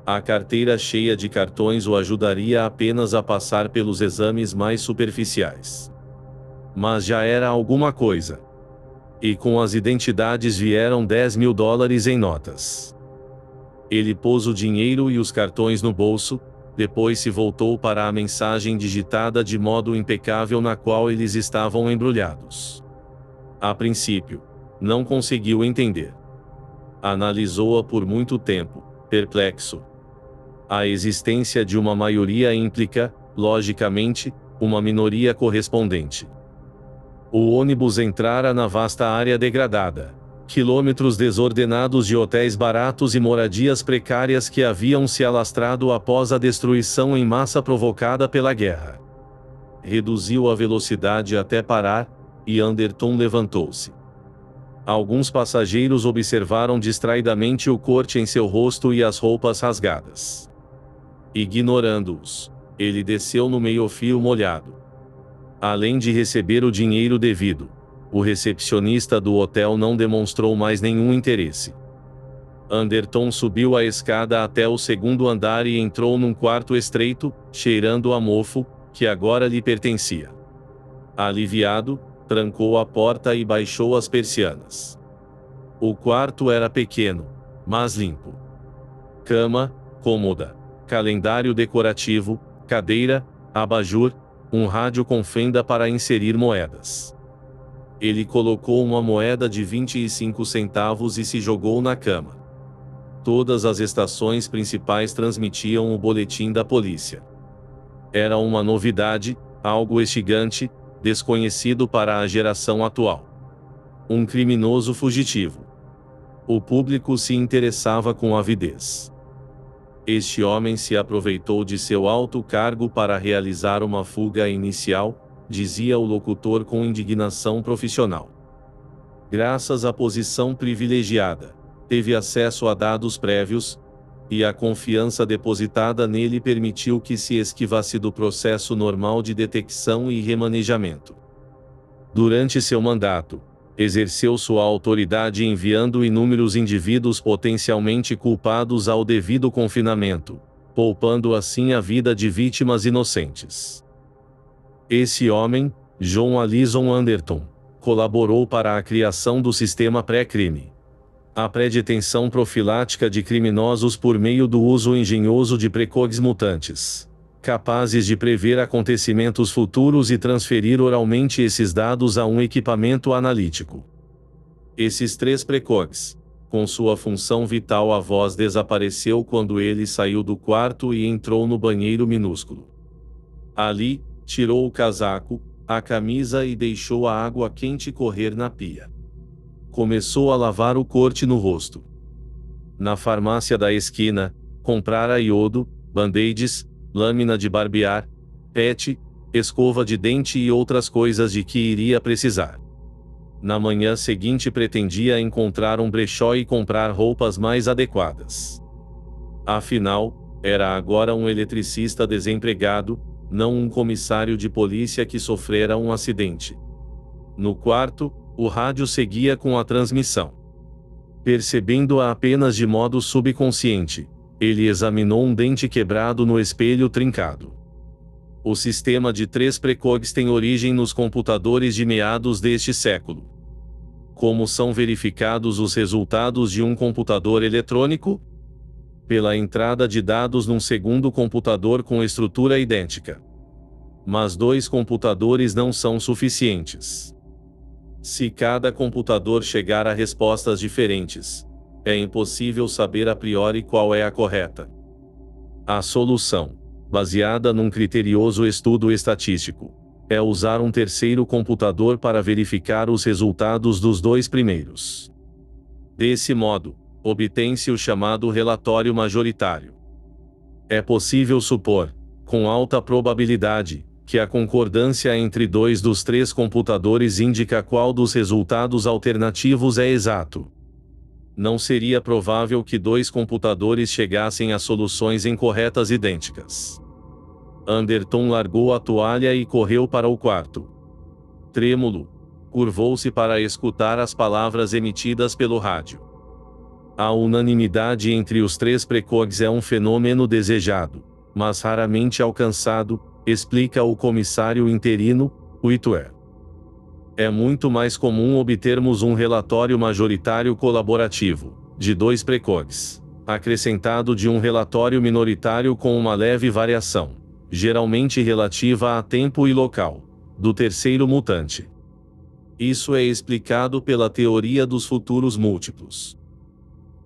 A carteira cheia de cartões o ajudaria apenas a passar pelos exames mais superficiais. Mas já era alguma coisa. E com as identidades vieram $10.000 em notas. Ele pôs o dinheiro e os cartões no bolso, depois se voltou para a mensagem digitada de modo impecável na qual eles estavam embrulhados. A princípio, não conseguiu entender. Analisou-a por muito tempo, perplexo. A existência de uma maioria implica, logicamente, uma minoria correspondente. O ônibus entrara na vasta área degradada. Quilômetros desordenados de hotéis baratos e moradias precárias que haviam se alastrado após a destruição em massa provocada pela guerra. Reduziu a velocidade até parar, e Anderton levantou-se. Alguns passageiros observaram distraidamente o corte em seu rosto e as roupas rasgadas. Ignorando-os, ele desceu no meio-fio molhado. Além de receber o dinheiro devido, o recepcionista do hotel não demonstrou mais nenhum interesse. Anderton subiu a escada até o 2º andar e entrou num quarto estreito, cheirando a mofo, que agora lhe pertencia. Aliviado, Trancou a porta e baixou as persianas. O quarto era pequeno, mas limpo. Cama, cômoda, calendário decorativo, cadeira, abajur, um rádio com fenda para inserir moedas. Ele colocou uma moeda de 25 centavos e se jogou na cama. Todas as estações principais transmitiam o boletim da polícia. Era uma novidade, algo instigante, desconhecido para a geração atual. Um criminoso fugitivo. O público se interessava com avidez. Este homem se aproveitou de seu alto cargo para realizar uma fuga inicial, dizia o locutor com indignação profissional. Graças à posição privilegiada, teve acesso a dados prévios, e a confiança depositada nele permitiu que se esquivasse do processo normal de detecção e remanejamento. Durante seu mandato, exerceu sua autoridade enviando inúmeros indivíduos potencialmente culpados ao devido confinamento, poupando assim a vida de vítimas inocentes. Esse homem, John Alison Anderton, colaborou para a criação do sistema pré-crime. A pré-detenção profilática de criminosos por meio do uso engenhoso de precogs mutantes, capazes de prever acontecimentos futuros e transferir oralmente esses dados a um equipamento analítico. Esses 3 precogs, com sua função vital, a voz desapareceu quando ele saiu do quarto e entrou no banheiro minúsculo. Ali, tirou o casaco, a camisa e deixou a água quente correr na pia. Começou a lavar o corte no rosto. Na farmácia da esquina, comprara iodo, band-aids, lâmina de barbear, pet, escova de dente e outras coisas de que iria precisar. Na manhã seguinte pretendia encontrar um brechó e comprar roupas mais adequadas. Afinal, era agora um eletricista desempregado, não um comissário de polícia que sofrera um acidente. No quarto, o rádio seguia com a transmissão. Percebendo-a apenas de modo subconsciente, ele examinou um dente quebrado no espelho trincado. O sistema de 3 precogs tem origem nos computadores de meados deste século. Como são verificados os resultados de um computador eletrônico? Pela entrada de dados num segundo computador com estrutura idêntica. Mas 2 computadores não são suficientes. Se cada computador chegar a respostas diferentes, é impossível saber a priori qual é a correta. A solução, baseada num criterioso estudo estatístico, é usar um terceiro computador para verificar os resultados dos 2 primeiros. Desse modo, obtém-se o chamado relatório majoritário. É possível supor, com alta probabilidade, que a concordância entre 2 dos 3 computadores indica qual dos resultados alternativos é exato. Não seria provável que 2 computadores chegassem a soluções incorretas idênticas. Anderton largou a toalha e correu para o quarto. Trêmulo, curvou-se para escutar as palavras emitidas pelo rádio. A unanimidade entre os 3 precogs é um fenômeno desejado, mas raramente alcançado, explica o comissário interino, Whitwer. É muito mais comum obtermos um relatório majoritário colaborativo, de 2 precogs, acrescentado de um relatório minoritário com uma leve variação, geralmente relativa a tempo e local, do terceiro mutante. Isso é explicado pela teoria dos futuros múltiplos.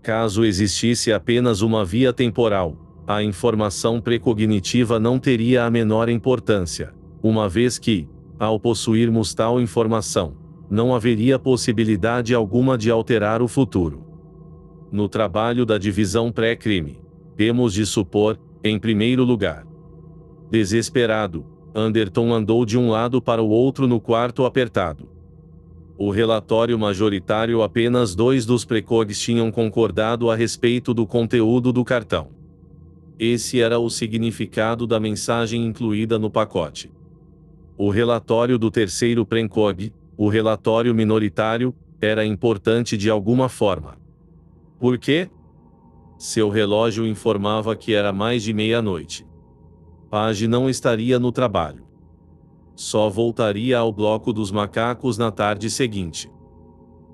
Caso existisse apenas uma via temporal, a informação precognitiva não teria a menor importância, uma vez que, ao possuirmos tal informação, não haveria possibilidade alguma de alterar o futuro. No trabalho da divisão pré-crime, temos de supor, em primeiro lugar. Desesperado, Anderton andou de um lado para o outro no quarto apertado. O relatório majoritário, apenas 2 dos precogs tinham concordado a respeito do conteúdo do cartão. Esse era o significado da mensagem incluída no pacote. O relatório do terceiro precog, o relatório minoritário, era importante de alguma forma. Por quê? Seu relógio informava que era mais de meia-noite. Page não estaria no trabalho. Só voltaria ao bloco dos macacos na tarde seguinte.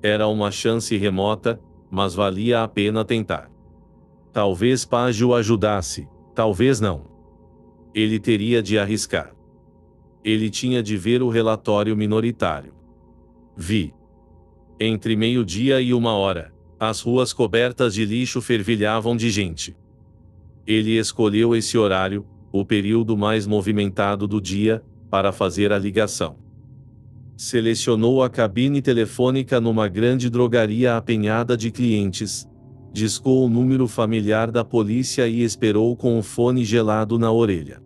Era uma chance remota, mas valia a pena tentar. Talvez Page o ajudasse, talvez não. Ele teria de arriscar. Ele tinha de ver o relatório minoritário. Vi. Entre meio-dia e 1 hora, as ruas cobertas de lixo fervilhavam de gente. Ele escolheu esse horário, o período mais movimentado do dia, para fazer a ligação. Selecionou a cabine telefônica numa grande drogaria apenhada de clientes, discou o número familiar da polícia e esperou com o fone gelado na orelha.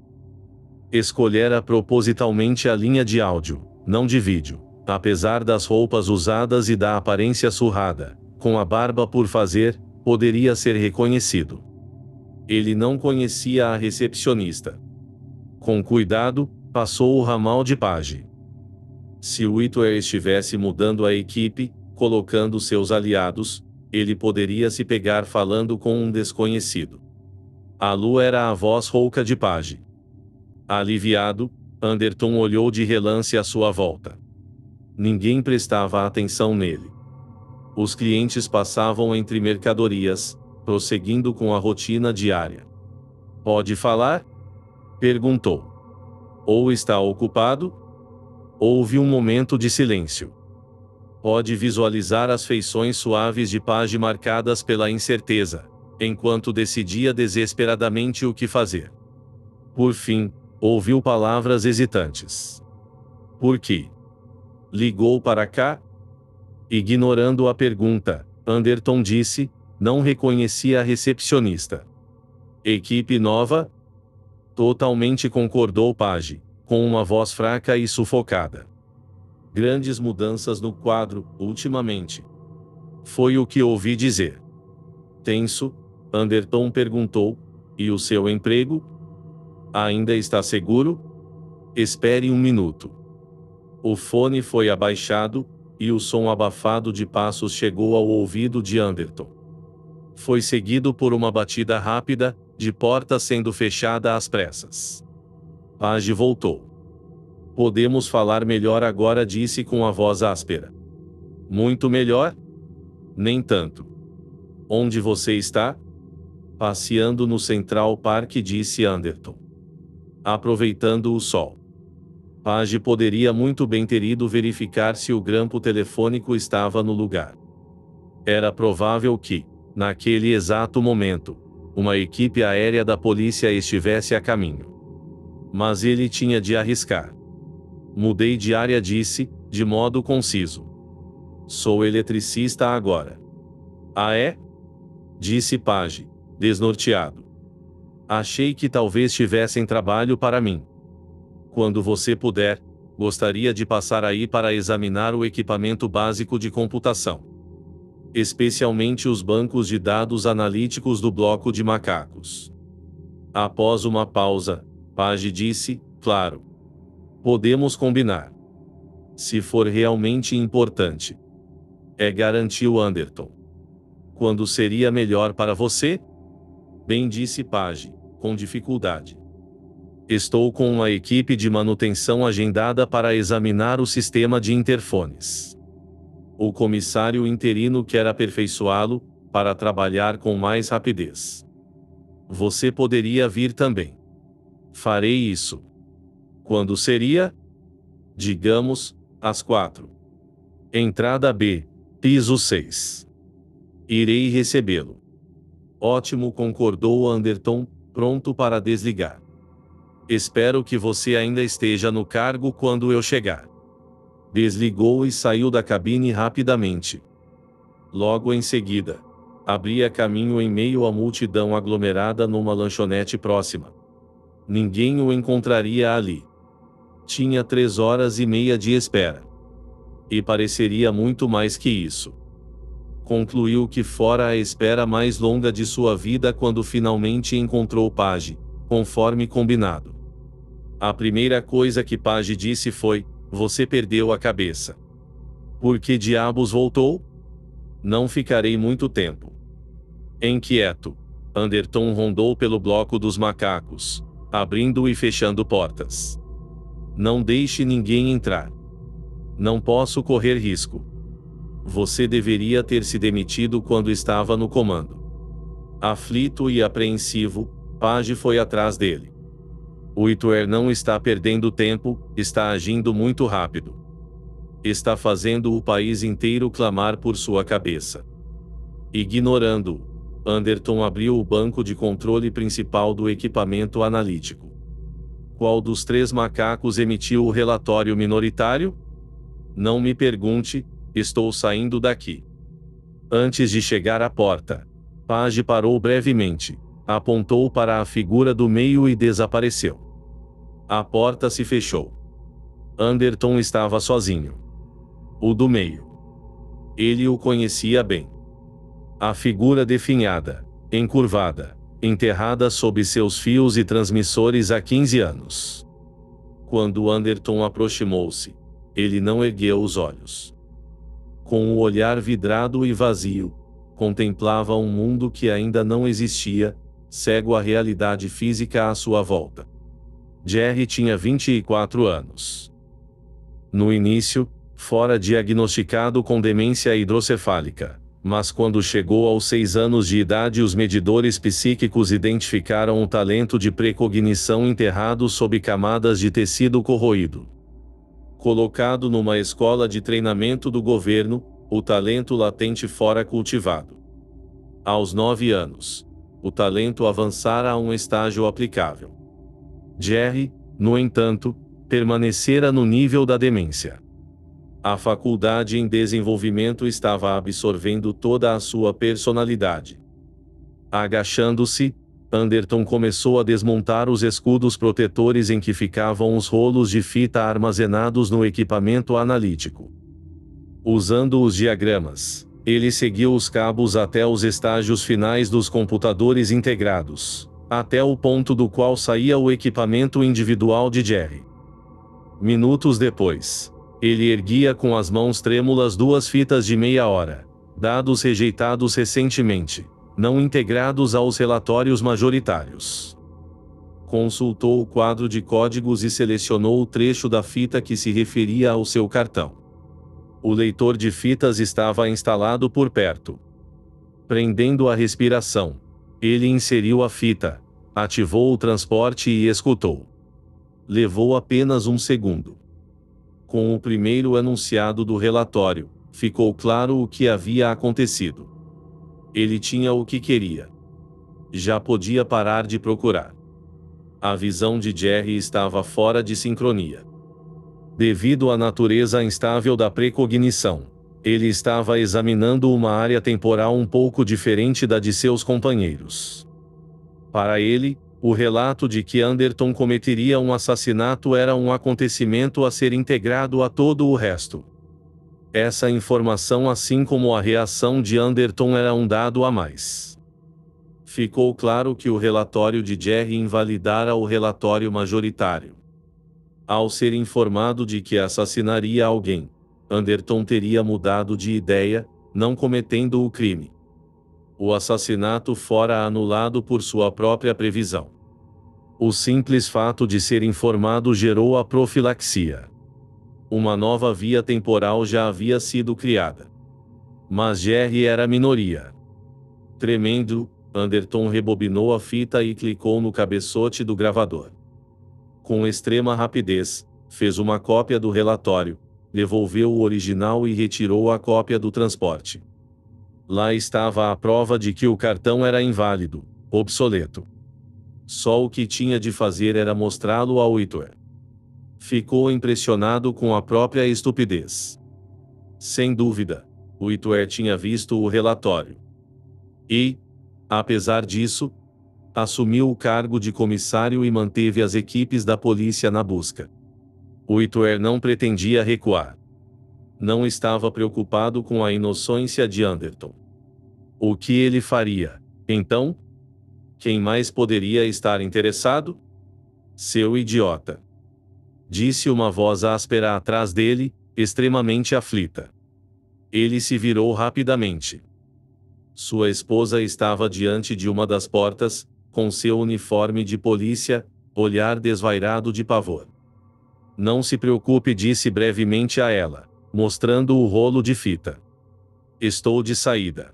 Escolhera propositalmente a linha de áudio, não de vídeo. Apesar das roupas usadas e da aparência surrada, com a barba por fazer, poderia ser reconhecido. Ele não conhecia a recepcionista. Com cuidado, passou o ramal de Page. Se Whitwer estivesse mudando a equipe, colocando seus aliados, ele poderia se pegar falando com um desconhecido. A Lu era a voz rouca de Page. Aliviado, Anderton olhou de relance à sua volta. Ninguém prestava atenção nele. Os clientes passavam entre mercadorias, prosseguindo com a rotina diária. "Pode falar?" perguntou. "Ou está ocupado?" Houve um momento de silêncio. Pode visualizar as feições suaves de Page marcadas pela incerteza, enquanto decidia desesperadamente o que fazer. Por fim, ouviu palavras hesitantes. "Por quê? Ligou para cá?" Ignorando a pergunta, Anderton disse, não reconhecia a recepcionista. "Equipe nova?" Totalmente concordou Page, com uma voz fraca e sufocada. "Grandes mudanças no quadro, ultimamente." Foi o que ouvi dizer. Tenso, Anderton perguntou, "E o seu emprego? Ainda está seguro?" "Espere um minuto." O fone foi abaixado, e o som abafado de passos chegou ao ouvido de Anderton. Foi seguido por uma batida rápida, de porta sendo fechada às pressas. Page voltou. "Podemos falar melhor agora", disse com a voz áspera. "Muito melhor?" "Nem tanto." "Onde você está?" "Passeando no Central Park", disse Anderton. "Aproveitando o sol." Page poderia muito bem ter ido verificar se o grampo telefônico estava no lugar. Era provável que, naquele exato momento, uma equipe aérea da polícia estivesse a caminho. Mas ele tinha de arriscar. "Mudei de área", disse, de modo conciso. "Sou eletricista agora." "Ah, é?" disse Page, desnorteado. "Achei que talvez tivessem trabalho para mim." "Quando você puder, gostaria de passar aí para examinar o equipamento básico de computação. Especialmente os bancos de dados analíticos do bloco de macacos." Após uma pausa, Page disse, "Claro. Podemos combinar. Se for realmente importante." Garantiu Anderton. "Quando seria melhor para você?" "Bem", disse Page, com dificuldade. "Estou com uma equipe de manutenção agendada para examinar o sistema de interfones. O comissário interino quer aperfeiçoá-lo, para trabalhar com mais rapidez. Você poderia vir também." "Farei isso." "Quando seria?" "Digamos, às 4. Entrada B, piso 6. Irei recebê-lo." "Ótimo", concordou Anderton, pronto para desligar. "Espero que você ainda esteja no cargo quando eu chegar." Desligou e saiu da cabine rapidamente. Logo em seguida, abria caminho em meio à multidão aglomerada numa lanchonete próxima. Ninguém o encontraria ali. Tinha 3 horas e meia de espera. E pareceria muito mais que isso. Concluiu que fora a espera mais longa de sua vida quando finalmente encontrou Page, conforme combinado. A primeira coisa que Page disse foi: "Você perdeu a cabeça." "Por que diabos voltou?" "Não ficarei muito tempo." Inquieto, Anderton rondou pelo bloco dos macacos, abrindo e fechando portas. Não deixe ninguém entrar. Não posso correr risco. Você deveria ter se demitido quando estava no comando. Aflito e apreensivo, Page foi atrás dele. O Whitwer não está perdendo tempo, está agindo muito rápido. Está fazendo o país inteiro clamar por sua cabeça. Ignorando-o, Anderton abriu o banco de controle principal do equipamento analítico. Qual dos 3 macacos emitiu o relatório minoritário? Não me pergunte, estou saindo daqui. Antes de chegar à porta, Page parou brevemente, apontou para a figura do meio e desapareceu. A porta se fechou. Anderton estava sozinho. O do meio. Ele o conhecia bem. A figura definhada, encurvada, enterrada sob seus fios e transmissores há 15 anos. Quando Anderton aproximou-se, ele não ergueu os olhos. Com o olhar vidrado e vazio, contemplava um mundo que ainda não existia, cego à realidade física à sua volta. Jerry tinha 24 anos. No início, fora diagnosticado com demência hidrocefálica, mas quando chegou aos 6 anos de idade os medidores psíquicos identificaram um talento de precognição enterrado sob camadas de tecido corroído. Colocado numa escola de treinamento do governo, o talento latente fora cultivado. Aos 9 anos, o talento avançara a um estágio aplicável. Jerry, no entanto, permanecera no nível da demência. A faculdade em desenvolvimento estava absorvendo toda a sua personalidade. Agachando-se, Anderton começou a desmontar os escudos protetores em que ficavam os rolos de fita armazenados no equipamento analítico. Usando os diagramas, ele seguiu os cabos até os estágios finais dos computadores integrados, até o ponto do qual saía o equipamento individual de Jerry. Minutos depois, ele erguia com as mãos trêmulas 2 fitas de meia hora, dados rejeitados recentemente, não integrados aos relatórios majoritários. Consultou o quadro de códigos e selecionou o trecho da fita que se referia ao seu cartão. O leitor de fitas estava instalado por perto. Prendendo a respiração, ele inseriu a fita, ativou o transporte e escutou. Levou apenas 1 segundo. Com o primeiro enunciado do relatório, ficou claro o que havia acontecido. Ele tinha o que queria. Já podia parar de procurar. A visão de Jerry estava fora de sincronia. Devido à natureza instável da precognição, ele estava examinando uma área temporal um pouco diferente da de seus companheiros. Para ele, o relato de que Anderton cometeria um assassinato era um acontecimento a ser integrado a todo o resto. Essa informação, assim como a reação de Anderton, era um dado a mais. Ficou claro que o relatório de Jerry invalidara o relatório majoritário. Ao ser informado de que assassinaria alguém, Anderton teria mudado de ideia, não cometendo o crime. O assassinato fora anulado por sua própria previsão. O simples fato de ser informado gerou a profilaxia. Uma nova via temporal já havia sido criada. Mas Jerry era minoria. Tremendo, Anderton rebobinou a fita e clicou no cabeçote do gravador. Com extrema rapidez, fez uma cópia do relatório, devolveu o original e retirou a cópia do transporte. Lá estava a prova de que o cartão era inválido, obsoleto. Só o que tinha de fazer era mostrá-lo ao Whitwer. Ficou impressionado com a própria estupidez. Sem dúvida, o Whitwer tinha visto o relatório. E, apesar disso, assumiu o cargo de comissário e manteve as equipes da polícia na busca. O Whitwer não pretendia recuar. Não estava preocupado com a inocência de Anderton. O que ele faria, então? Quem mais poderia estar interessado? Seu idiota. Disse uma voz áspera atrás dele, extremamente aflita. Ele se virou rapidamente. Sua esposa estava diante de uma das portas, com seu uniforme de polícia, olhar desvairado de pavor. Não se preocupe, disse brevemente a ela, mostrando o rolo de fita. Estou de saída.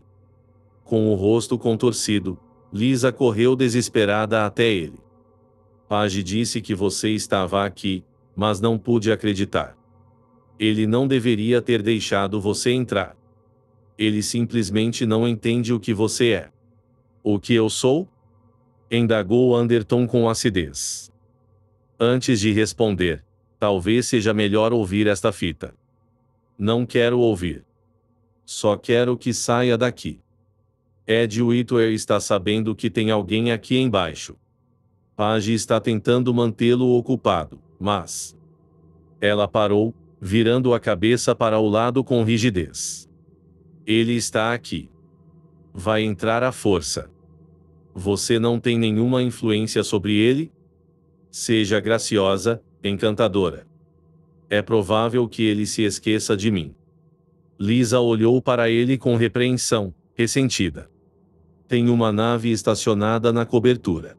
Com o rosto contorcido, Lisa correu desesperada até ele. Paige disse que você estava aqui, mas não pude acreditar. Ele não deveria ter deixado você entrar. Ele simplesmente não entende o que você é. O que eu sou? Indagou Anderton com acidez. Antes de responder, talvez seja melhor ouvir esta fita. Não quero ouvir. Só quero que saia daqui. Ed Whitwer está sabendo que tem alguém aqui embaixo. Paige está tentando mantê-lo ocupado, mas... Ela parou, virando a cabeça para o lado com rigidez. Ele está aqui. Vai entrar à força. Você não tem nenhuma influência sobre ele? Seja graciosa, encantadora. É provável que ele se esqueça de mim. Lisa olhou para ele com repreensão, ressentida. Tem uma nave estacionada na cobertura.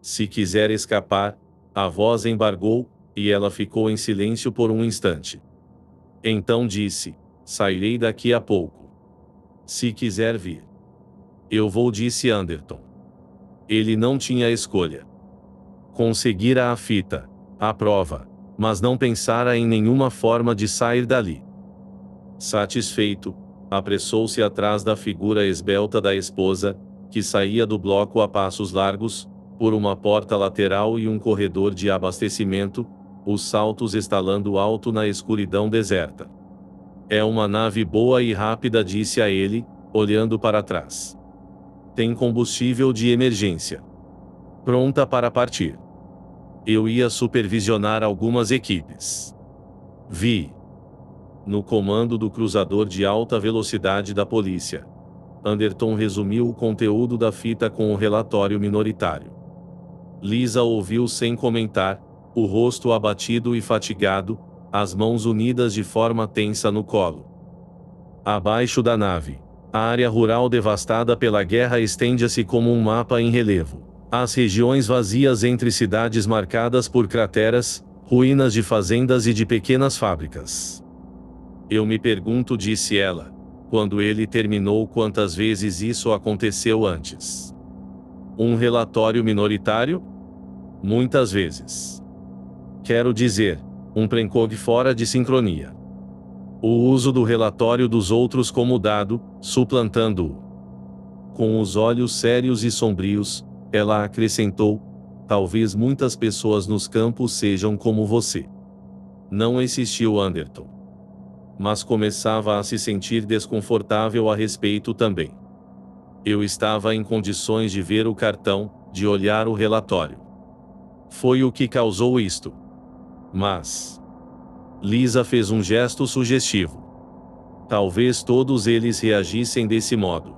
Se quiser escapar, a voz embargou, e ela ficou em silêncio por um instante. Então disse, sairei daqui a pouco. Se quiser vir. Eu vou, disse Anderton. Ele não tinha escolha. Conseguira a fita, a prova, mas não pensara em nenhuma forma de sair dali. Satisfeito, apressou-se atrás da figura esbelta da esposa, que saía do bloco a passos largos, por uma porta lateral e um corredor de abastecimento, os saltos estalando alto na escuridão deserta. É uma nave boa e rápida, disse a ele, olhando para trás. Tem combustível de emergência. Pronta para partir. Eu ia supervisionar algumas equipes. Vi. No comando do cruzador de alta velocidade da polícia. Anderton resumiu o conteúdo da fita com o relatório minoritário. Lisa ouviu sem comentar, o rosto abatido e fatigado, as mãos unidas de forma tensa no colo. Abaixo da nave, a área rural devastada pela guerra estende-se como um mapa em relevo. As regiões vazias entre cidades marcadas por crateras, ruínas de fazendas e de pequenas fábricas. Eu me pergunto, disse ela, quando ele terminou, quantas vezes isso aconteceu antes. Um relatório minoritário? Muitas vezes. Quero dizer, um Precog fora de sincronia. O uso do relatório dos outros como dado, suplantando-o. Com os olhos sérios e sombrios, ela acrescentou, talvez muitas pessoas nos campos sejam como você. Não insistiu Anderton. Mas começava a se sentir desconfortável a respeito também. Eu estava em condições de ver o cartão, de olhar o relatório. Foi o que causou isto. Mas... Lisa fez um gesto sugestivo. Talvez todos eles reagissem desse modo.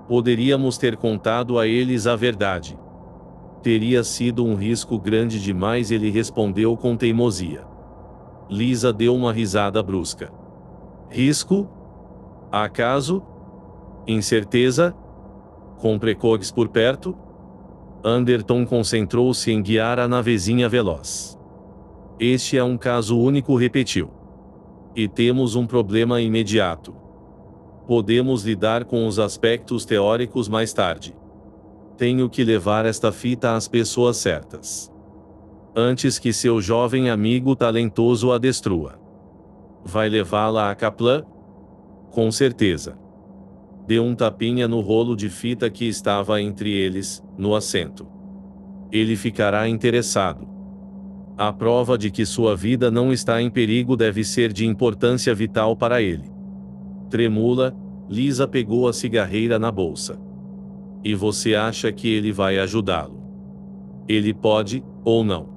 Poderíamos ter contado a eles a verdade. Teria sido um risco grande demais, ele respondeu com teimosia. Lisa deu uma risada brusca. Risco? Acaso? Incerteza? Com Precogs por perto? Anderton concentrou-se em guiar a navezinha veloz. Este é um caso único, repetiu. E temos um problema imediato. Podemos lidar com os aspectos teóricos mais tarde. Tenho que levar esta fita às pessoas certas. Antes que seu jovem amigo talentoso a destrua. Vai levá-la a Kaplan? Com certeza. Deu um tapinha no rolo de fita que estava entre eles, no assento. Ele ficará interessado. A prova de que sua vida não está em perigo deve ser de importância vital para ele. Tremula, Lisa pegou a cigarreira na bolsa. E você acha que ele vai ajudá-lo? Ele pode, ou não.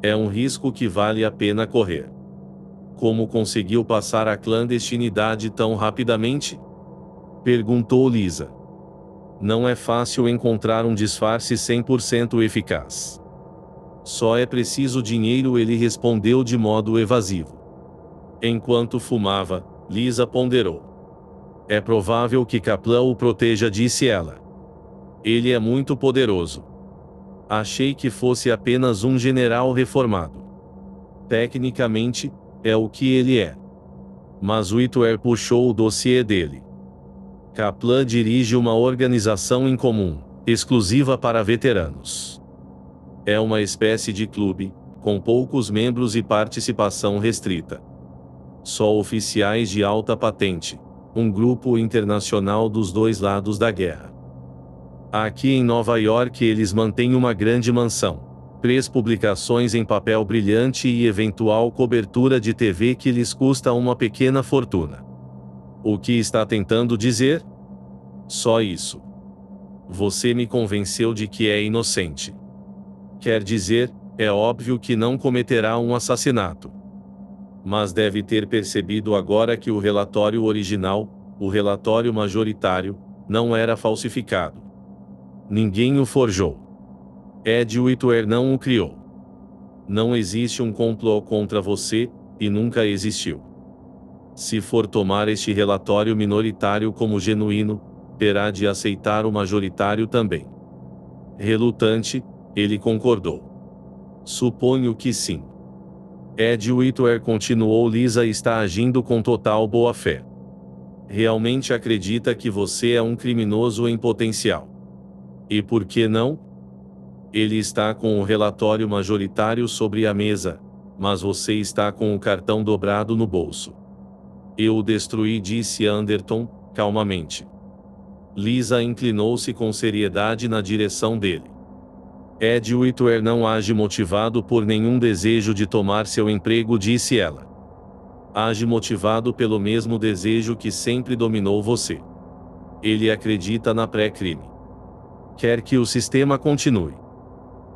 É um risco que vale a pena correr. Como conseguiu passar a clandestinidade tão rapidamente? Perguntou Lisa. Não é fácil encontrar um disfarce 100% eficaz. Só é preciso dinheiro, ele respondeu de modo evasivo. Enquanto fumava, Lisa ponderou. É provável que Kaplan o proteja, disse ela. Ele é muito poderoso. Achei que fosse apenas um general reformado. Tecnicamente, é o que ele é. Mas Whitwer puxou o dossiê dele. Kaplan dirige uma organização em comum, exclusiva para veteranos. É uma espécie de clube, com poucos membros e participação restrita. Só oficiais de alta patente, um grupo internacional dos dois lados da guerra. Aqui em Nova York eles mantêm uma grande mansão, 3 publicações em papel brilhante e eventual cobertura de TV que lhes custa uma pequena fortuna. O que está tentando dizer? Só isso. Você me convenceu de que é inocente. Quer dizer, é óbvio que não cometerá um assassinato. Mas deve ter percebido agora que o relatório original, o relatório majoritário, não era falsificado. Ninguém o forjou. Ed Whitwer não o criou. Não existe um complô contra você, e nunca existiu. Se for tomar este relatório minoritário como genuíno, terá de aceitar o majoritário também. Relutante, ele concordou. Suponho que sim. Ed Whitwer continuou. Lisa está agindo com total boa-fé. Realmente acredita que você é um criminoso em potencial. E por que não? Ele está com o relatório majoritário sobre a mesa, mas você está com o cartão dobrado no bolso. Eu o destruí, disse Anderton, calmamente. Lisa inclinou-se com seriedade na direção dele. Ed Whitwer não age motivado por nenhum desejo de tomar seu emprego, disse ela. Age motivado pelo mesmo desejo que sempre dominou você. Ele acredita na pré-crime. Quer que o sistema continue.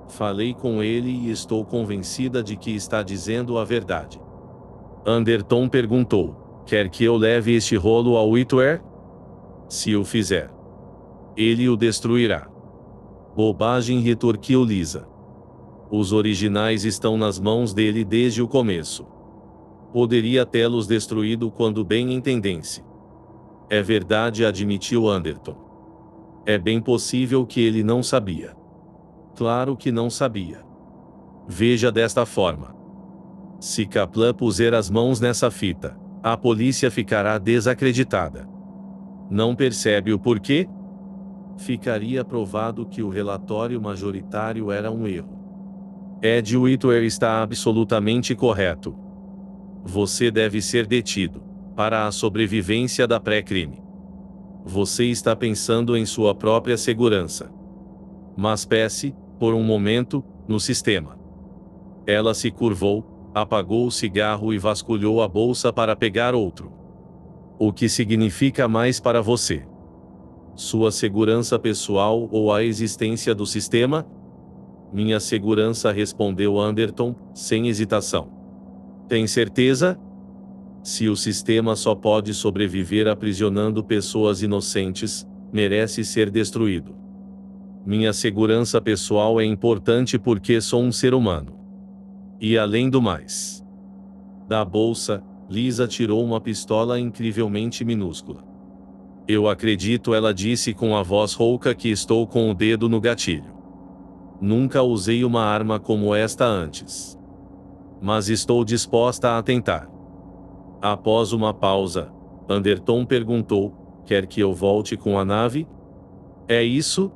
Falei com ele e estou convencida de que está dizendo a verdade. Anderton perguntou: quer que eu leve este rolo ao Whitwer? Se o fizer, ele o destruirá. Bobagem, retorquiu Lisa. Os originais estão nas mãos dele desde o começo. Poderia tê-los destruído quando bem entendesse. É verdade, admitiu Anderton. É bem possível que ele não sabia. Claro que não sabia. Veja desta forma. Se Kaplan puser as mãos nessa fita, a polícia ficará desacreditada. Não percebe o porquê? Ficaria provado que o relatório majoritário era um erro. Ed Whitwer está absolutamente correto. Você deve ser detido, para a sobrevivência da pré-crime. Você está pensando em sua própria segurança. Mas pense, por um momento, no sistema. Ela se curvou, apagou o cigarro e vasculhou a bolsa para pegar outro. O que significa mais para você? Sua segurança pessoal ou a existência do sistema? Minha segurança, respondeu Anderton, sem hesitação. Tem certeza? Se o sistema só pode sobreviver aprisionando pessoas inocentes, merece ser destruído. Minha segurança pessoal é importante porque sou um ser humano. E além do mais. Da bolsa, Lisa tirou uma pistola incrivelmente minúscula. Eu acredito, ela disse com a voz rouca, que estou com o dedo no gatilho. Nunca usei uma arma como esta antes. Mas estou disposta a tentar. Após uma pausa, Anderton perguntou: quer que eu volte com a nave? É isso?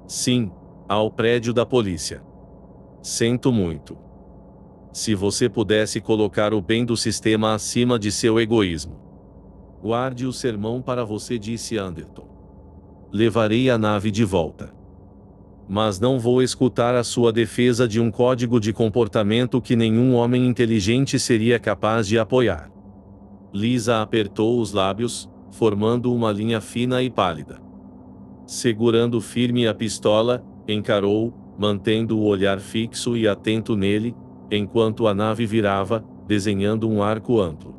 Sim, ao prédio da polícia. Sinto muito. Se você pudesse colocar o bem do sistema acima de seu egoísmo. Guarde o sermão para você, disse Anderton. Levarei a nave de volta. Mas não vou escutar a sua defesa de um código de comportamento que nenhum homem inteligente seria capaz de apoiar. Lisa apertou os lábios, formando uma linha fina e pálida. Segurando firme a pistola, encarou, mantendo o olhar fixo e atento nele, enquanto a nave virava, desenhando um arco amplo.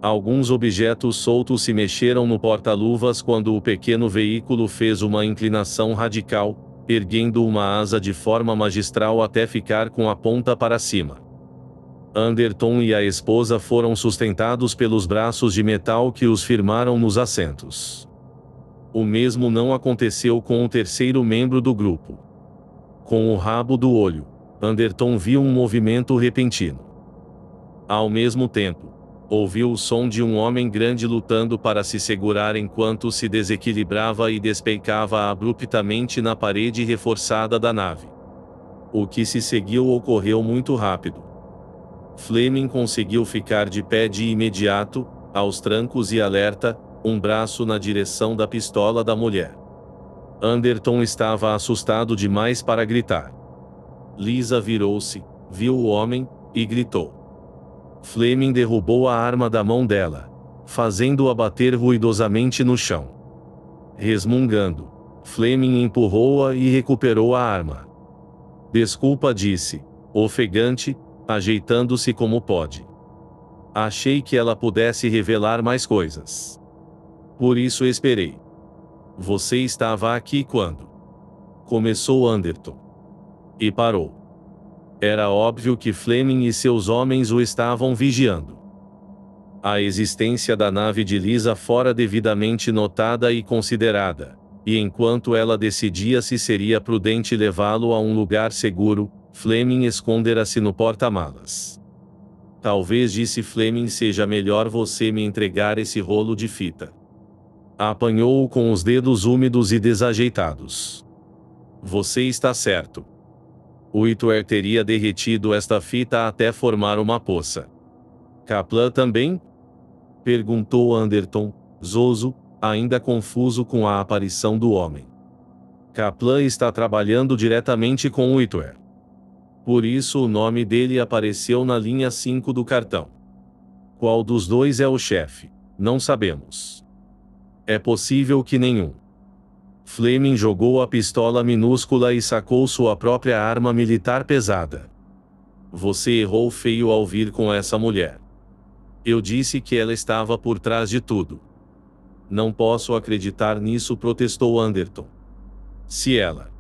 Alguns objetos soltos se mexeram no porta-luvas quando o pequeno veículo fez uma inclinação radical, erguendo uma asa de forma magistral até ficar com a ponta para cima. Anderton e a esposa foram sustentados pelos braços de metal que os firmaram nos assentos. O mesmo não aconteceu com o terceiro membro do grupo. Com o rabo do olho, Anderton viu um movimento repentino. Ao mesmo tempo, ouviu o som de um homem grande lutando para se segurar enquanto se desequilibrava e despencava abruptamente na parede reforçada da nave. O que se seguiu ocorreu muito rápido. Fleming conseguiu ficar de pé de imediato, aos trancos e alerta, um braço na direção da pistola da mulher. Anderton estava assustado demais para gritar. Lisa virou-se, viu o homem, e gritou. Fleming derrubou a arma da mão dela, fazendo-a bater ruidosamente no chão. Resmungando, Fleming empurrou-a e recuperou a arma. Desculpa, disse, ofegante, ajeitando-se como pode. Achei que ela pudesse revelar mais coisas. Por isso esperei. Você estava aqui quando? Começou Anderton. E parou. Era óbvio que Fleming e seus homens o estavam vigiando. A existência da nave de Lisa fora devidamente notada e considerada, e enquanto ela decidia se seria prudente levá-lo a um lugar seguro, Fleming escondera-se no porta-malas. Talvez, disse Fleming, seja melhor você me entregar esse rolo de fita. Apanhou-o com os dedos úmidos e desajeitados. Você está certo. Whitwer teria derretido esta fita até formar uma poça. Kaplan também? Perguntou Anderton, zozo, ainda confuso com a aparição do homem. Kaplan está trabalhando diretamente com Whitwer. Por isso o nome dele apareceu na linha 5 do cartão. Qual dos dois é o chefe? Não sabemos. É possível que nenhum. Fleming jogou a pistola minúscula e sacou sua própria arma militar pesada. Você errou feio ao vir com essa mulher. Eu disse que ela estava por trás de tudo. Não posso acreditar nisso, protestou Anderton. Se ela...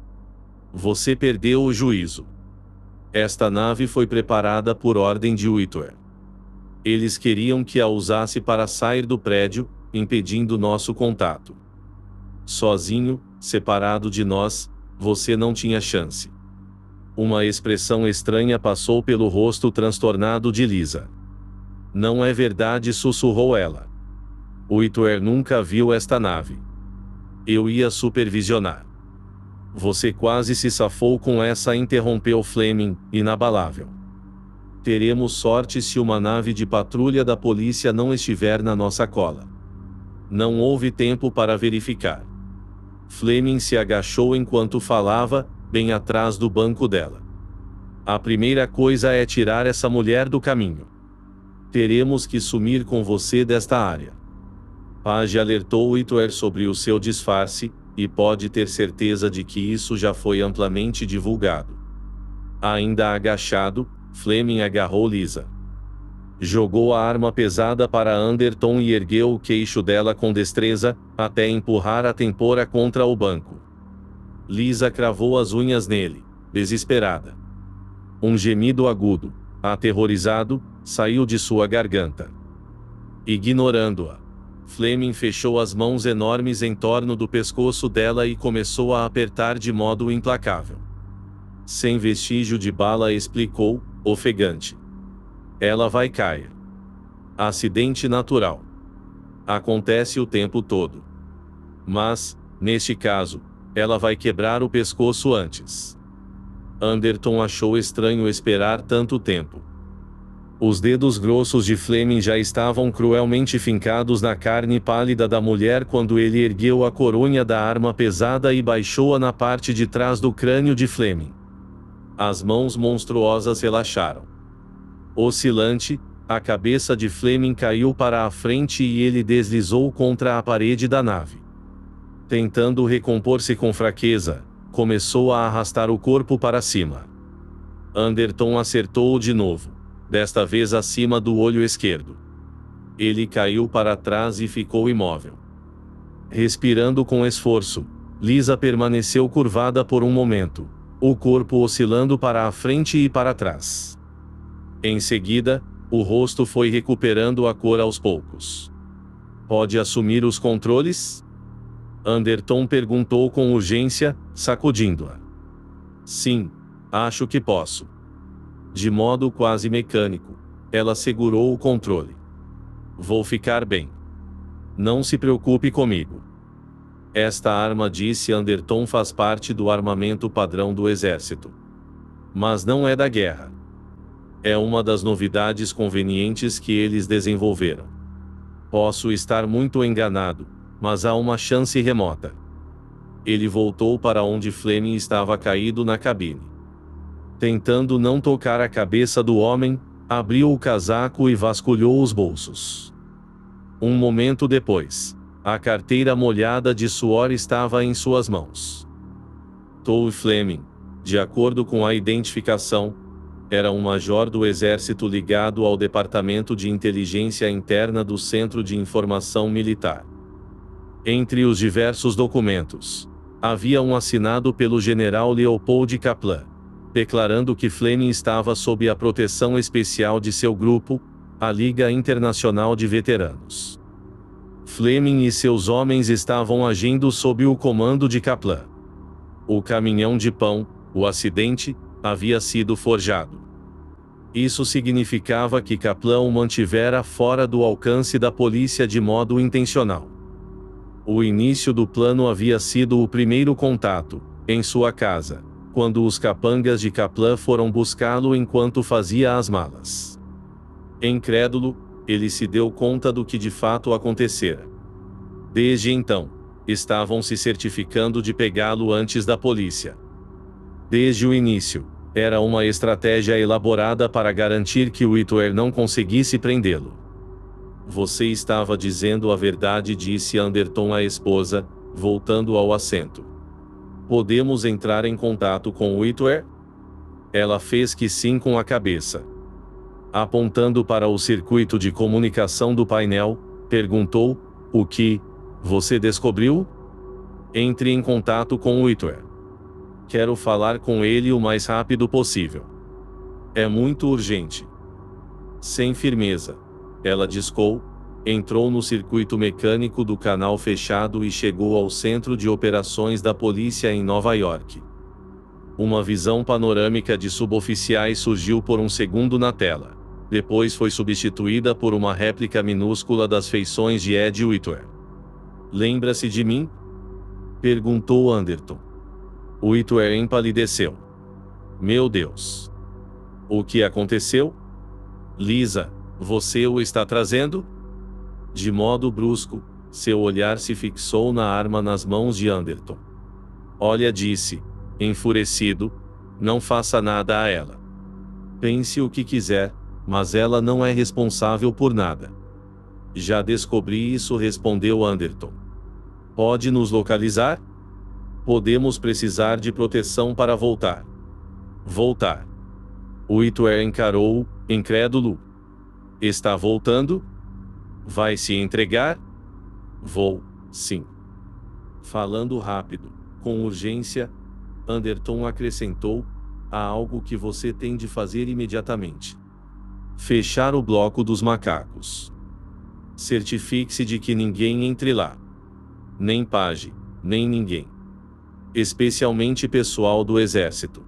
Você perdeu o juízo. Esta nave foi preparada por ordem de Whitwer. Eles queriam que a usasse para sair do prédio, impedindo nosso contato. Sozinho, separado de nós, você não tinha chance. Uma expressão estranha passou pelo rosto transtornado de Lisa. Não é verdade, sussurrou ela. Whitwer nunca viu esta nave. Eu ia supervisionar. Você quase se safou com essa, interrompeu Fleming, inabalável. Teremos sorte se uma nave de patrulha da polícia não estiver na nossa cola. Não houve tempo para verificar. Fleming se agachou enquanto falava, bem atrás do banco dela. A primeira coisa é tirar essa mulher do caminho. Teremos que sumir com você desta área. Page alertou Whitwer sobre o seu disfarce, e pode ter certeza de que isso já foi amplamente divulgado. Ainda agachado, Fleming agarrou Lisa. Jogou a arma pesada para Anderton e ergueu o queixo dela com destreza, até empurrar a tempora contra o banco. Lisa cravou as unhas nele, desesperada. Um gemido agudo, aterrorizado, saiu de sua garganta. Ignorando-a, Fleming fechou as mãos enormes em torno do pescoço dela e começou a apertar de modo implacável. Sem vestígio de bala, explicou, ofegante. Ela vai cair. Acidente natural. Acontece o tempo todo. Mas, neste caso, ela vai quebrar o pescoço antes. Anderton achou estranho esperar tanto tempo. Os dedos grossos de Fleming já estavam cruelmente fincados na carne pálida da mulher quando ele ergueu a coronha da arma pesada e baixou-a na parte de trás do crânio de Fleming. As mãos monstruosas relaxaram. Oscilante, a cabeça de Fleming caiu para a frente e ele deslizou contra a parede da nave. Tentando recompor-se com fraqueza, começou a arrastar o corpo para cima. Anderton acertou-o de novo, desta vez acima do olho esquerdo. Ele caiu para trás e ficou imóvel. Respirando com esforço, Lisa permaneceu curvada por um momento, o corpo oscilando para a frente e para trás. Em seguida, o rosto foi recuperando a cor aos poucos. Pode assumir os controles? Anderton perguntou com urgência, sacudindo-a. Sim. Acho que posso. De modo quase mecânico, ela segurou o controle. Vou ficar bem. Não se preocupe comigo. Esta arma, disse Anderton, faz parte do armamento padrão do exército. Mas não é da guerra. É uma das novidades convenientes que eles desenvolveram. Posso estar muito enganado, mas há uma chance remota. Ele voltou para onde Fleming estava caído na cabine. Tentando não tocar a cabeça do homem, abriu o casaco e vasculhou os bolsos. Um momento depois, a carteira molhada de suor estava em suas mãos. Towe Fleming, de acordo com a identificação, era um major do exército ligado ao Departamento de Inteligência Interna do Centro de Informação Militar. Entre os diversos documentos, havia um assinado pelo general Leopold Kaplan, declarando que Fleming estava sob a proteção especial de seu grupo, a Liga Internacional de Veteranos. Fleming e seus homens estavam agindo sob o comando de Kaplan. O caminhão de pão, o acidente, havia sido forjado. Isso significava que Kaplan o mantivera fora do alcance da polícia de modo intencional. O início do plano havia sido o primeiro contato, em sua casa, quando os capangas de Kaplan foram buscá-lo enquanto fazia as malas. Incrédulo, ele se deu conta do que de fato acontecera. Desde então, estavam se certificando de pegá-lo antes da polícia. Desde o início, era uma estratégia elaborada para garantir que Whitwer não conseguisse prendê-lo. Você estava dizendo a verdade, disse Anderton à esposa, voltando ao assento. Podemos entrar em contato com Whitwer? Ela fez que sim com a cabeça. Apontando para o circuito de comunicação do painel, perguntou: o que você descobriu? Entre em contato com Whitwer. Quero falar com ele o mais rápido possível. É muito urgente. Sem firmeza, ela discou, entrou no circuito mecânico do canal fechado e chegou ao centro de operações da polícia em Nova York. Uma visão panorâmica de suboficiais surgiu por um segundo na tela. Depois foi substituída por uma réplica minúscula das feições de Ed Whitwer. Lembra-se de mim? Perguntou Anderton. Whitwer empalideceu. Meu Deus! O que aconteceu? Lisa, você o está trazendo? De modo brusco, seu olhar se fixou na arma nas mãos de Anderton. Olha, disse, enfurecido, não faça nada a ela. Pense o que quiser, mas ela não é responsável por nada. Já descobri isso, respondeu Anderton. Pode nos localizar? Podemos precisar de proteção para voltar. Voltar. Whitwer encarou-o, incrédulo. Está voltando? Vai se entregar? Vou, sim. Falando rápido, com urgência, Anderton acrescentou: há algo que você tem de fazer imediatamente. Fechar o bloco dos macacos. Certifique-se de que ninguém entre lá. Nem Page, nem ninguém. Especialmente pessoal do exército.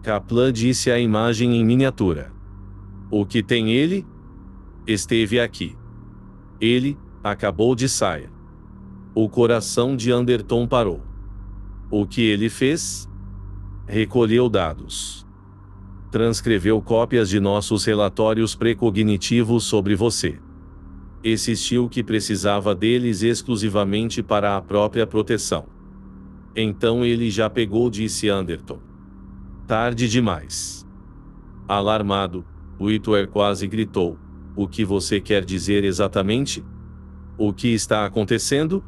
Kaplan disse à imagem em miniatura. O que tem ele? Esteve aqui. Ele acabou de sair. O coração de Anderton parou. O que ele fez? Recolheu dados. Transcreveu cópias de nossos relatórios precognitivos sobre você. Existiu que precisava deles exclusivamente para a própria proteção. Então ele já pegou, disse Anderton. Tarde demais. Alarmado, Whitwer quase gritou. O que você quer dizer exatamente? O que está acontecendo?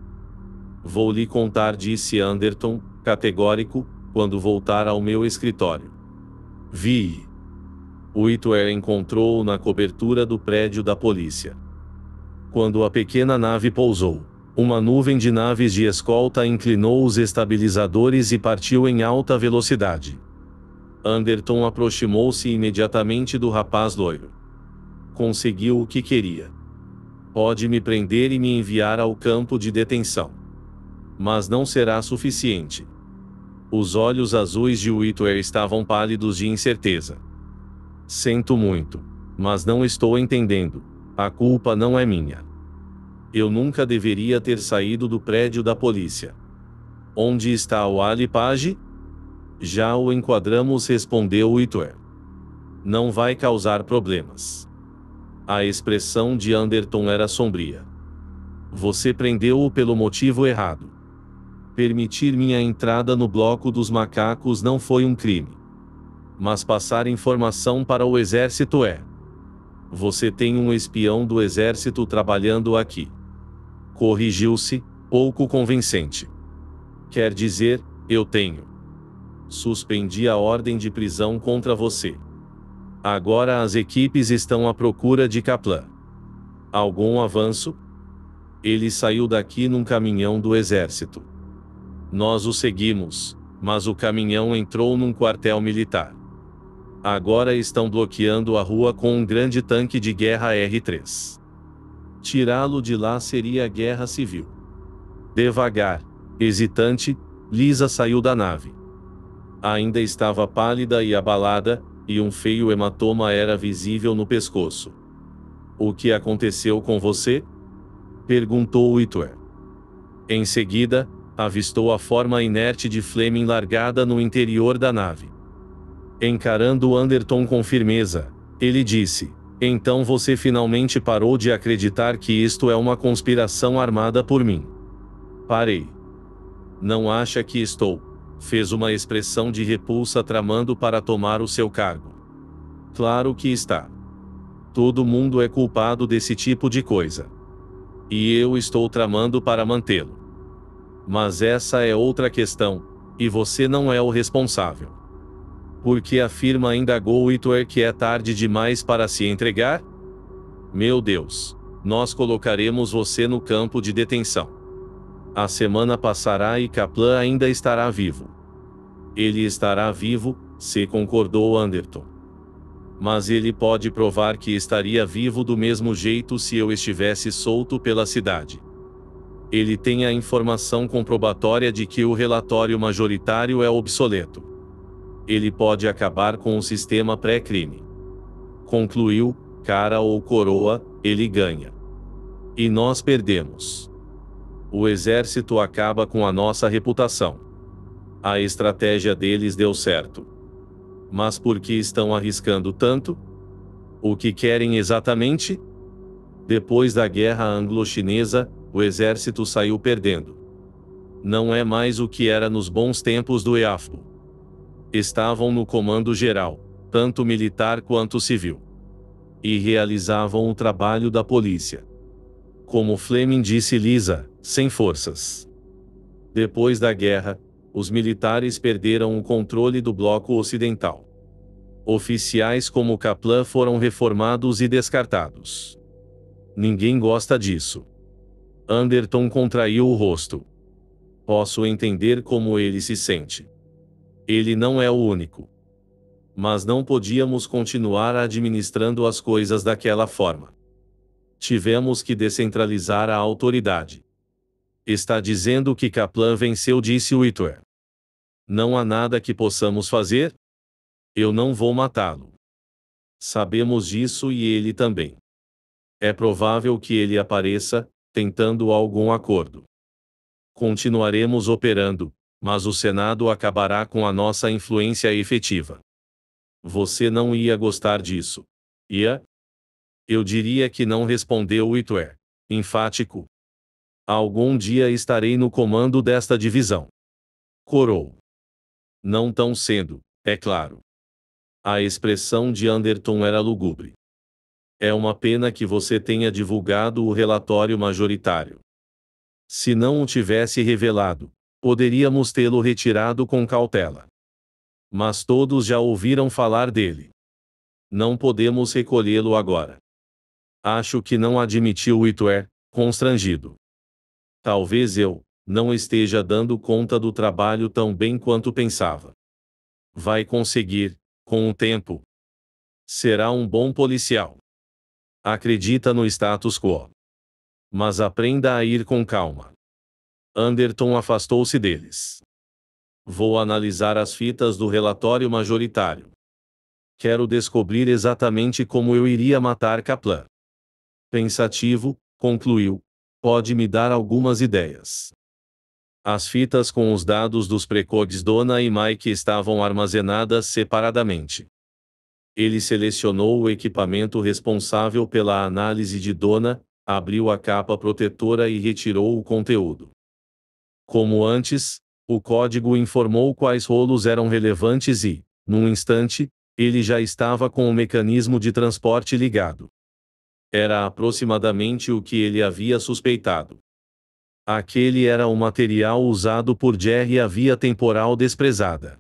Vou lhe contar, disse Anderton, categórico, quando voltar ao meu escritório. Vi. Whitwer encontrou-o na cobertura do prédio da polícia. Quando a pequena nave pousou, uma nuvem de naves de escolta inclinou os estabilizadores e partiu em alta velocidade. Anderton aproximou-se imediatamente do rapaz loiro. Conseguiu o que queria. Pode me prender e me enviar ao campo de detenção. Mas não será suficiente. Os olhos azuis de Whitwer estavam pálidos de incerteza. Sinto muito. Mas não estou entendendo. A culpa não é minha. Eu nunca deveria ter saído do prédio da polícia. Onde está o Ali Page? Já o enquadramos, respondeu Whitwer. Não vai causar problemas. A expressão de Anderton era sombria. Você prendeu-o pelo motivo errado. Permitir minha entrada no bloco dos macacos não foi um crime. Mas passar informação para o exército é. Você tem um espião do exército trabalhando aqui. Corrigiu-se, pouco convincente. Quer dizer, eu tenho. Suspendi a ordem de prisão contra você. Agora as equipes estão à procura de Kaplan. Algum avanço? Ele saiu daqui num caminhão do exército. Nós o seguimos, mas o caminhão entrou num quartel militar. Agora estão bloqueando a rua com um grande tanque de guerra R3. Tirá-lo de lá seria guerra civil. Devagar, hesitante, Lisa saiu da nave. Ainda estava pálida e abalada, e um feio hematoma era visível no pescoço. O que aconteceu com você? Perguntou Whitwer. Em seguida, avistou a forma inerte de Fleming largada no interior da nave. Encarando Anderton com firmeza, ele disse: então você finalmente parou de acreditar que isto é uma conspiração armada por mim. Parei. Não acha que estou? Fez uma expressão de repulsa tramando para tomar o seu cargo. Claro que está. Todo mundo é culpado desse tipo de coisa. E eu estou tramando para mantê-lo. Mas essa é outra questão, e você não é o responsável. Por que afirma indagou Whitwer que é tarde demais para se entregar? Meu Deus! Nós colocaremos você no campo de detenção. A semana passará e Kaplan ainda estará vivo. Ele estará vivo, se concordou Anderton. Mas ele pode provar que estaria vivo do mesmo jeito se eu estivesse solto pela cidade. Ele tem a informação comprobatória de que o relatório majoritário é obsoleto. Ele pode acabar com o sistema pré-crime. Concluiu, cara ou coroa, ele ganha. E nós perdemos. O exército acaba com a nossa reputação. A estratégia deles deu certo. Mas por que estão arriscando tanto? O que querem exatamente? Depois da guerra anglo-chinesa, o exército saiu perdendo. Não é mais o que era nos bons tempos do EAFO. Estavam no comando geral, tanto militar quanto civil. E realizavam o trabalho da polícia. Como Fleming disse Lisa, sem forças. Depois da guerra, os militares perderam o controle do bloco ocidental. Oficiais como Kaplan foram reformados e descartados. Ninguém gosta disso. Anderton contraiu o rosto. Posso entender como ele se sente. Ele não é o único. Mas não podíamos continuar administrando as coisas daquela forma. Tivemos que descentralizar a autoridade. Está dizendo que Kaplan venceu, disse Whitwer. Não há nada que possamos fazer? Eu não vou matá-lo. Sabemos disso e ele também. É provável que ele apareça, tentando algum acordo. Continuaremos operando, mas o Senado acabará com a nossa influência efetiva. Você não ia gostar disso. Ia? Eu diria que não, respondeu Whitwer, enfático. Algum dia estarei no comando desta divisão. Corou. Não tão cedo, é claro. A expressão de Anderton era lúgubre. É uma pena que você tenha divulgado o relatório majoritário. Se não o tivesse revelado, poderíamos tê-lo retirado com cautela. Mas todos já ouviram falar dele. Não podemos recolhê-lo agora. Acho que não, admitiu Whitwer, constrangido. Talvez eu não esteja dando conta do trabalho tão bem quanto pensava. Vai conseguir, com o tempo. Será um bom policial. Acredita no status quo. Mas aprenda a ir com calma. Anderton afastou-se deles. Vou analisar as fitas do relatório majoritário. Quero descobrir exatamente como eu iria matar Kaplan. Pensativo, concluiu. Pode me dar algumas ideias. As fitas com os dados dos precogs Donna e Mike estavam armazenadas separadamente. Ele selecionou o equipamento responsável pela análise de Donna, abriu a capa protetora e retirou o conteúdo. Como antes, o código informou quais rolos eram relevantes e, num instante, ele já estava com o mecanismo de transporte ligado. Era aproximadamente o que ele havia suspeitado. Aquele era o material usado por Jerry e a via temporal desprezada.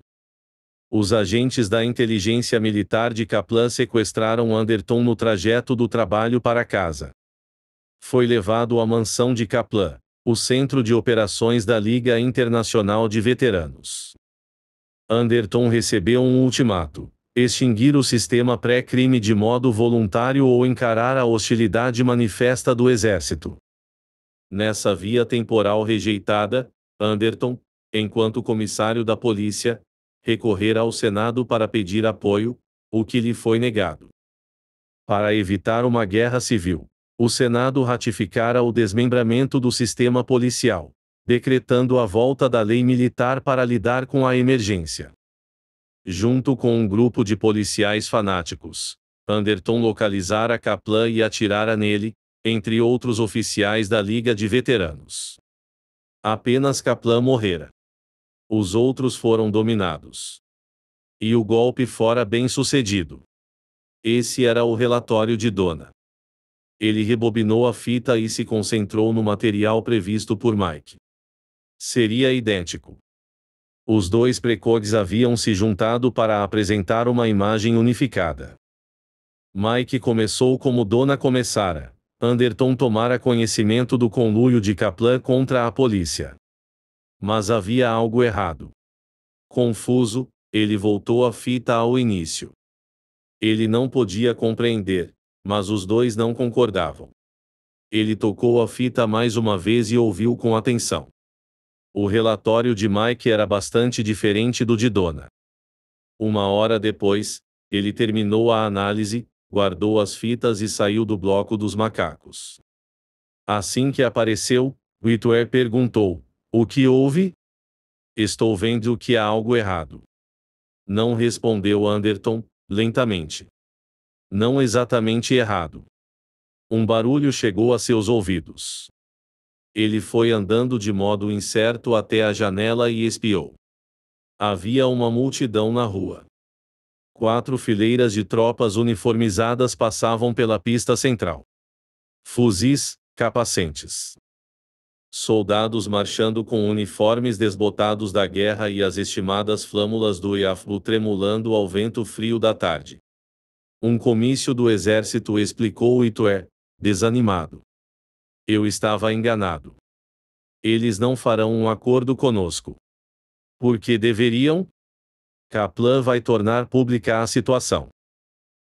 Os agentes da inteligência militar de Kaplan sequestraram Anderton no trajeto do trabalho para casa. Foi levado à mansão de Kaplan, o centro de operações da Liga Internacional de Veteranos. Anderton recebeu um ultimato: extinguir o sistema pré-crime de modo voluntário ou encarar a hostilidade manifesta do Exército. Nessa via temporal rejeitada, Anderton, enquanto comissário da polícia, recorrera ao Senado para pedir apoio, o que lhe foi negado. Para evitar uma guerra civil, o Senado ratificara o desmembramento do sistema policial, decretando a volta da lei militar para lidar com a emergência. Junto com um grupo de policiais fanáticos, Anderton localizara Kaplan e atirara nele, entre outros oficiais da Liga de Veteranos. Apenas Kaplan morrera. Os outros foram dominados. E o golpe fora bem sucedido. Esse era o relatório de Donna. Ele rebobinou a fita e se concentrou no material previsto por Mike. Seria idêntico. Os dois precogs haviam se juntado para apresentar uma imagem unificada. Mike começou como Donna começara. Anderton tomara conhecimento do conluio de Kaplan contra a polícia. Mas havia algo errado. Confuso, ele voltou a fita ao início. Ele não podia compreender, mas os dois não concordavam. Ele tocou a fita mais uma vez e ouviu com atenção. O relatório de Mike era bastante diferente do de Donna. Uma hora depois, ele terminou a análise, guardou as fitas e saiu do bloco dos macacos. Assim que apareceu, Whitwer perguntou: "O que houve?" "Estou vendo que há algo errado." Não respondeu Anderton, lentamente. Não exatamente errado. Um barulho chegou a seus ouvidos. Ele foi andando de modo incerto até a janela e espiou. Havia uma multidão na rua. 4 fileiras de tropas uniformizadas passavam pela pista central. Fuzis, capacetes. Soldados marchando com uniformes desbotados da guerra e as estimadas flâmulas do IAFU tremulando ao vento frio da tarde. Um comício do exército, explicou Whitwer, desanimado. Eu estava enganado. Eles não farão um acordo conosco. Por que deveriam? Kaplan vai tornar pública a situação.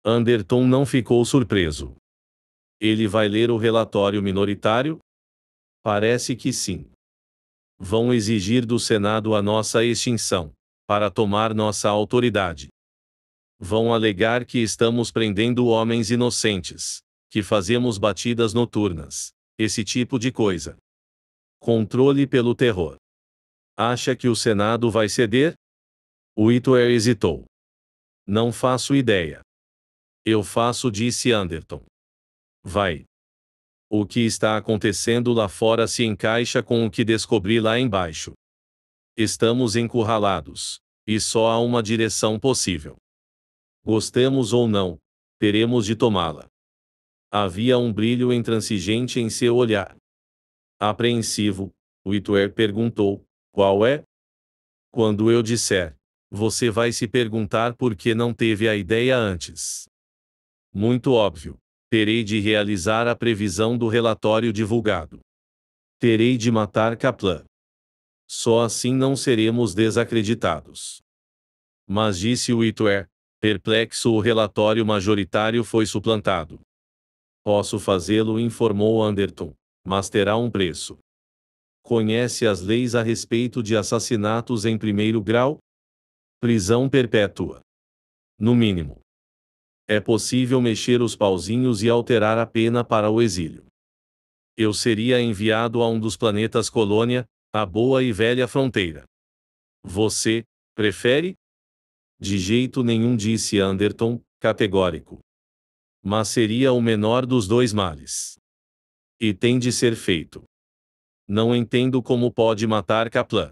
Anderton não ficou surpreso. Ele vai ler o relatório minoritário? Parece que sim. Vão exigir do Senado a nossa extinção, para tomar nossa autoridade. Vão alegar que estamos prendendo homens inocentes, que fazemos batidas noturnas, esse tipo de coisa. Controle pelo terror. Acha que o Senado vai ceder? Whitwer hesitou. Não faço ideia. Eu faço, disse Anderton. Vai. O que está acontecendo lá fora se encaixa com o que descobri lá embaixo. Estamos encurralados, e só há uma direção possível. Gostemos ou não, teremos de tomá-la. Havia um brilho intransigente em seu olhar. Apreensivo, Whitwer perguntou: qual é? Quando eu disser, você vai se perguntar por que não teve a ideia antes. Muito óbvio. Terei de realizar a previsão do relatório divulgado. Terei de matar Kaplan. Só assim não seremos desacreditados. Mas, disse Whitwer, perplexo, o relatório majoritário foi suplantado. Posso fazê-lo, informou Anderton, mas terá um preço. Conhece as leis a respeito de assassinatos em primeiro grau? Prisão perpétua. No mínimo. É possível mexer os pauzinhos e alterar a pena para o exílio. Eu seria enviado a um dos planetas colônia, a boa e velha fronteira. Você, prefere? De jeito nenhum, disse Anderton, categórico. Mas seria o menor dos dois males. E tem de ser feito. Não entendo como pode matar Kaplan.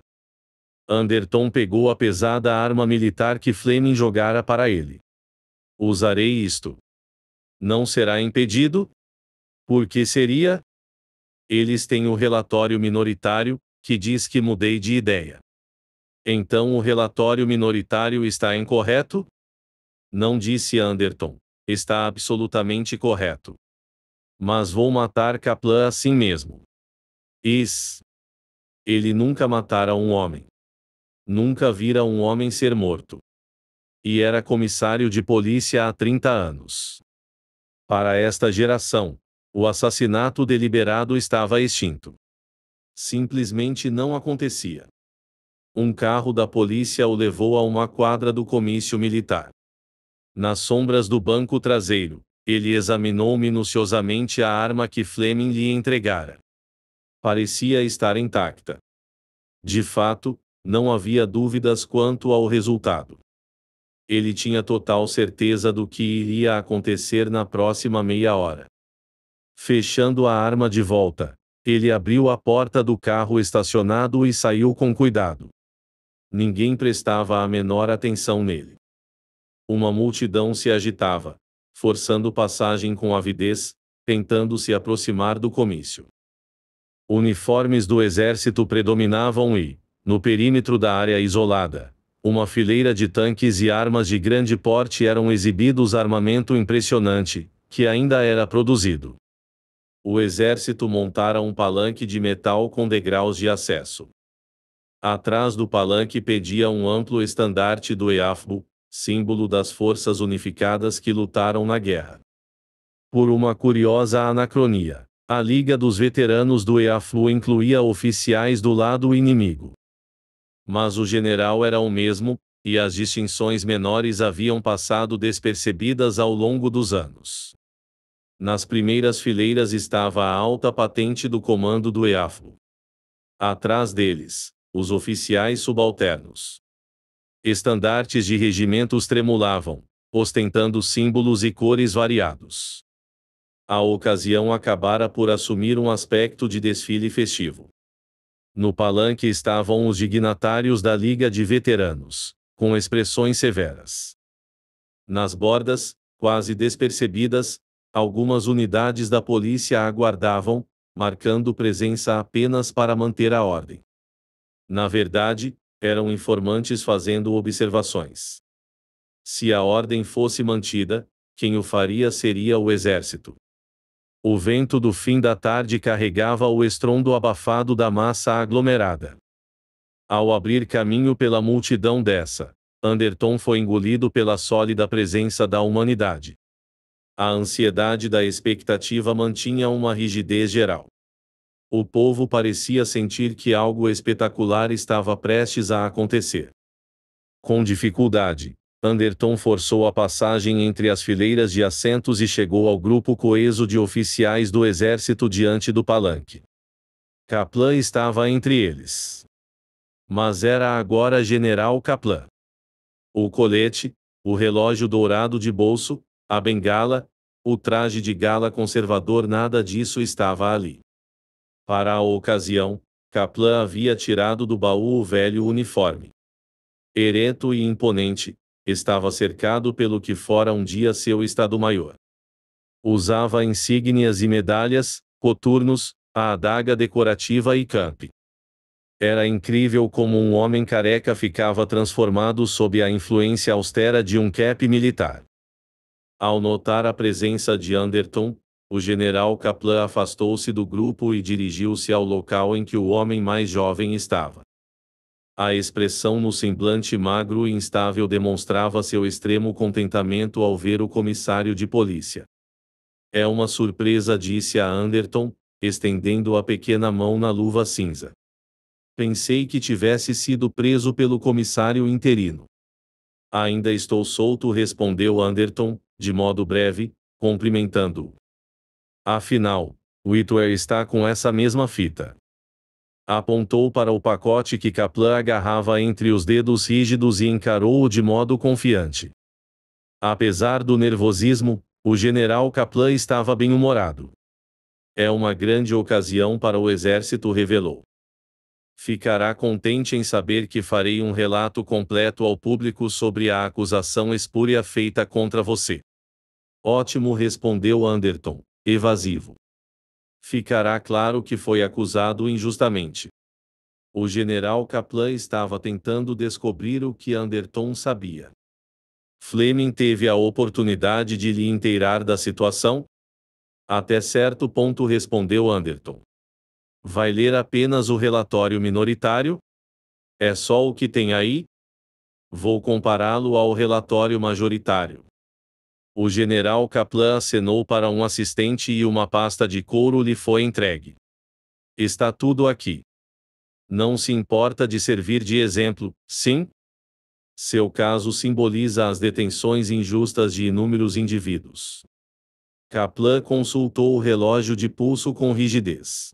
Anderton pegou a pesada arma militar que Fleming jogara para ele. Usarei isto. Não será impedido? Por que seria? Eles têm o relatório minoritário, que diz que mudei de ideia. Então o relatório minoritário está incorreto? Não, disse Anderton. Está absolutamente correto. Mas vou matar Kaplan assim mesmo. Ele nunca matara um homem. Nunca vira um homem ser morto. E era comissário de polícia há 30 anos. Para esta geração, o assassinato deliberado estava extinto. Simplesmente não acontecia. Um carro da polícia o levou a uma quadra do comício militar. Nas sombras do banco traseiro, ele examinou minuciosamente a arma que Fleming lhe entregara. Parecia estar intacta. De fato, não havia dúvidas quanto ao resultado. Ele tinha total certeza do que iria acontecer na próxima meia hora. Fechando a arma de volta, ele abriu a porta do carro estacionado e saiu com cuidado. Ninguém prestava a menor atenção nele. Uma multidão se agitava, forçando passagem com avidez, tentando se aproximar do comício. Uniformes do exército predominavam e, no perímetro da área isolada, uma fileira de tanques e armas de grande porte eram exibidos, armamento impressionante, que ainda era produzido. O exército montara um palanque de metal com degraus de acesso. Atrás do palanque pedia um amplo estandarte do EAFBU, símbolo das forças unificadas que lutaram na guerra. Por uma curiosa anacronia, a Liga dos Veteranos do EAFBU incluía oficiais do lado inimigo. Mas o general era o mesmo, e as distinções menores haviam passado despercebidas ao longo dos anos. Nas primeiras fileiras estava a alta patente do comando do EAFBU. Atrás deles, os oficiais subalternos. Estandartes de regimentos tremulavam, ostentando símbolos e cores variados. A ocasião acabara por assumir um aspecto de desfile festivo. No palanque estavam os dignatários da Liga de Veteranos, com expressões severas. Nas bordas, quase despercebidas, algumas unidades da polícia aguardavam, marcando presença apenas para manter a ordem. Na verdade, eram informantes fazendo observações. Se a ordem fosse mantida, quem o faria seria o exército. O vento do fim da tarde carregava o estrondo abafado da massa aglomerada. Ao abrir caminho pela multidão dessa, Anderton foi engolido pela sólida presença da humanidade. A ansiedade da expectativa mantinha uma rigidez geral. O povo parecia sentir que algo espetacular estava prestes a acontecer. Com dificuldade, Anderton forçou a passagem entre as fileiras de assentos e chegou ao grupo coeso de oficiais do exército diante do palanque. Kaplan estava entre eles. Mas era agora General Kaplan. O colete, o relógio dourado de bolso, a bengala, o traje de gala conservador, nada disso estava ali. Para a ocasião, Kaplan havia tirado do baú o velho uniforme. Ereto e imponente, estava cercado pelo que fora um dia seu Estado-Maior. Usava insígnias e medalhas, coturnos, a adaga decorativa e camp. Era incrível como um homem careca ficava transformado sob a influência austera de um cap militar. Ao notar a presença de Anderton, o general Kaplan afastou-se do grupo e dirigiu-se ao local em que o homem mais jovem estava. A expressão no semblante magro e instável demonstrava seu extremo contentamento ao ver o comissário de polícia. É uma surpresa, disse a Anderton, estendendo a pequena mão na luva cinza. Pensei que tivesse sido preso pelo comissário interino. Ainda estou solto, respondeu Anderton, de modo breve, cumprimentando-o. Afinal, Whitwer está com essa mesma fita. Apontou para o pacote que Kaplan agarrava entre os dedos rígidos e encarou-o de modo confiante. Apesar do nervosismo, o general Kaplan estava bem-humorado. É uma grande ocasião para o exército, revelou. Ficará contente em saber que farei um relato completo ao público sobre a acusação espúria feita contra você. Ótimo, respondeu Anderton, evasivo. Ficará claro que foi acusado injustamente. O general Kaplan estava tentando descobrir o que Anderton sabia. Fleming teve a oportunidade de lhe inteirar da situação? Até certo ponto, respondeu Anderton. Vai ler apenas o relatório minoritário? É só o que tem aí? Vou compará-lo ao relatório majoritário. O general Kaplan acenou para um assistente e uma pasta de couro lhe foi entregue. Está tudo aqui. Não se importa de servir de exemplo, sim? Seu caso simboliza as detenções injustas de inúmeros indivíduos. Kaplan consultou o relógio de pulso com rigidez.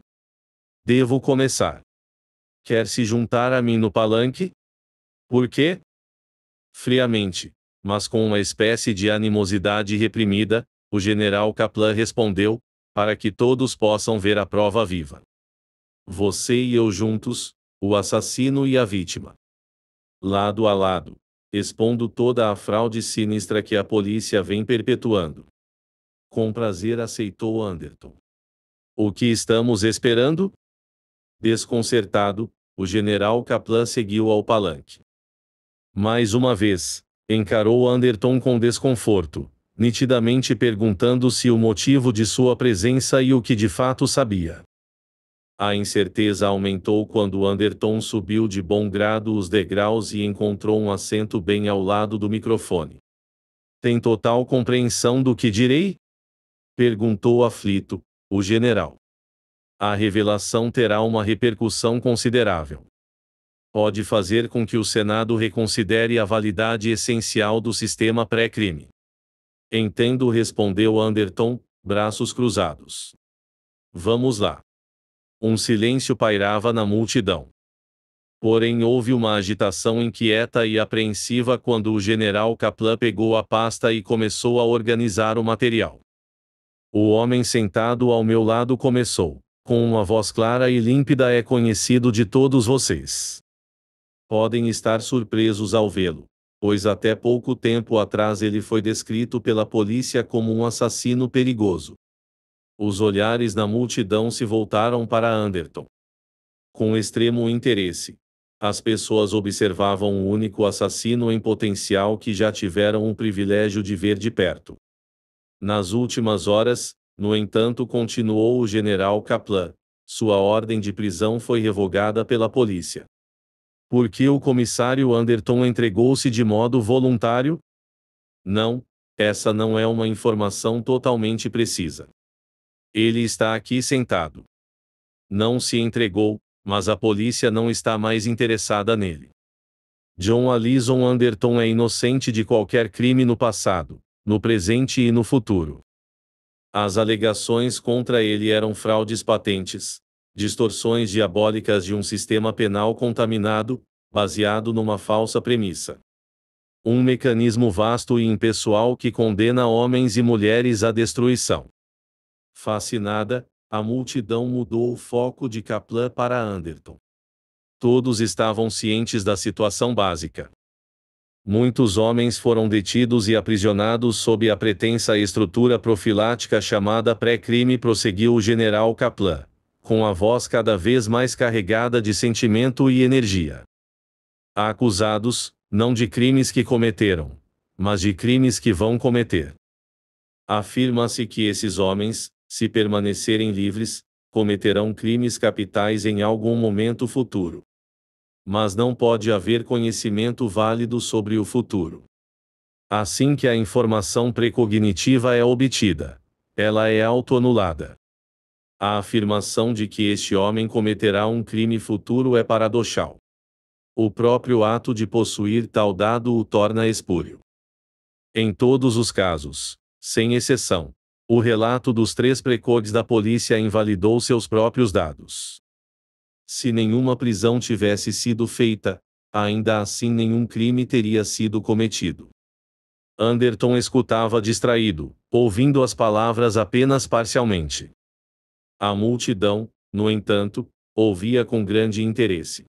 Devo começar. Quer se juntar a mim no palanque? Por quê? Friamente, mas com uma espécie de animosidade reprimida, o general Kaplan respondeu, para que todos possam ver a prova viva. Você e eu juntos, o assassino e a vítima. Lado a lado, expondo toda a fraude sinistra que a polícia vem perpetuando. Com prazer, aceitou Anderton. O que estamos esperando? Desconcertado, o general Kaplan seguiu ao palanque. Mais uma vez, encarou Anderton com desconforto, nitidamente perguntando-se o motivo de sua presença e o que de fato sabia. A incerteza aumentou quando Anderton subiu de bom grado os degraus e encontrou um assento bem ao lado do microfone. Tem total compreensão do que direi? Perguntou aflito, o general. A revelação terá uma repercussão considerável. Pode fazer com que o Senado reconsidere a validade essencial do sistema pré-crime. Entendo, respondeu Anderton, braços cruzados. Vamos lá. Um silêncio pairava na multidão. Porém, houve uma agitação inquieta e apreensiva quando o general Kaplan pegou a pasta e começou a organizar o material. O homem sentado ao meu lado começou, com uma voz clara e límpida: é conhecido de todos vocês. Podem estar surpresos ao vê-lo, pois até pouco tempo atrás ele foi descrito pela polícia como um assassino perigoso. Os olhares da multidão se voltaram para Anderton. Com extremo interesse. As pessoas observavam o único assassino em potencial que já tiveram o privilégio de ver de perto. Nas últimas horas, no entanto, continuou o general Kaplan, sua ordem de prisão foi revogada pela polícia. Por que o comissário Anderton entregou-se de modo voluntário? Não, essa não é uma informação totalmente precisa. Ele está aqui sentado. Não se entregou, mas a polícia não está mais interessada nele. John Alison Anderton é inocente de qualquer crime no passado, no presente e no futuro. As alegações contra ele eram fraudes patentes, distorções diabólicas de um sistema penal contaminado, baseado numa falsa premissa. Um mecanismo vasto e impessoal que condena homens e mulheres à destruição. Fascinada, a multidão mudou o foco de Kaplan para Anderton. Todos estavam cientes da situação básica. Muitos homens foram detidos e aprisionados sob a pretensa estrutura profilática chamada pré-crime, prosseguiu o general Kaplan, com a voz cada vez mais carregada de sentimento e energia. Acusados, não de crimes que cometeram, mas de crimes que vão cometer. Afirma-se que esses homens, se permanecerem livres, cometerão crimes capitais em algum momento futuro. Mas não pode haver conhecimento válido sobre o futuro. Assim que a informação precognitiva é obtida, ela é autoanulada. A afirmação de que este homem cometerá um crime futuro é paradoxal. O próprio ato de possuir tal dado o torna espúrio. Em todos os casos, sem exceção, o relato dos 3 precogs da polícia invalidou seus próprios dados. Se nenhuma prisão tivesse sido feita, ainda assim nenhum crime teria sido cometido. Anderton escutava distraído, ouvindo as palavras apenas parcialmente. A multidão, no entanto, ouvia com grande interesse.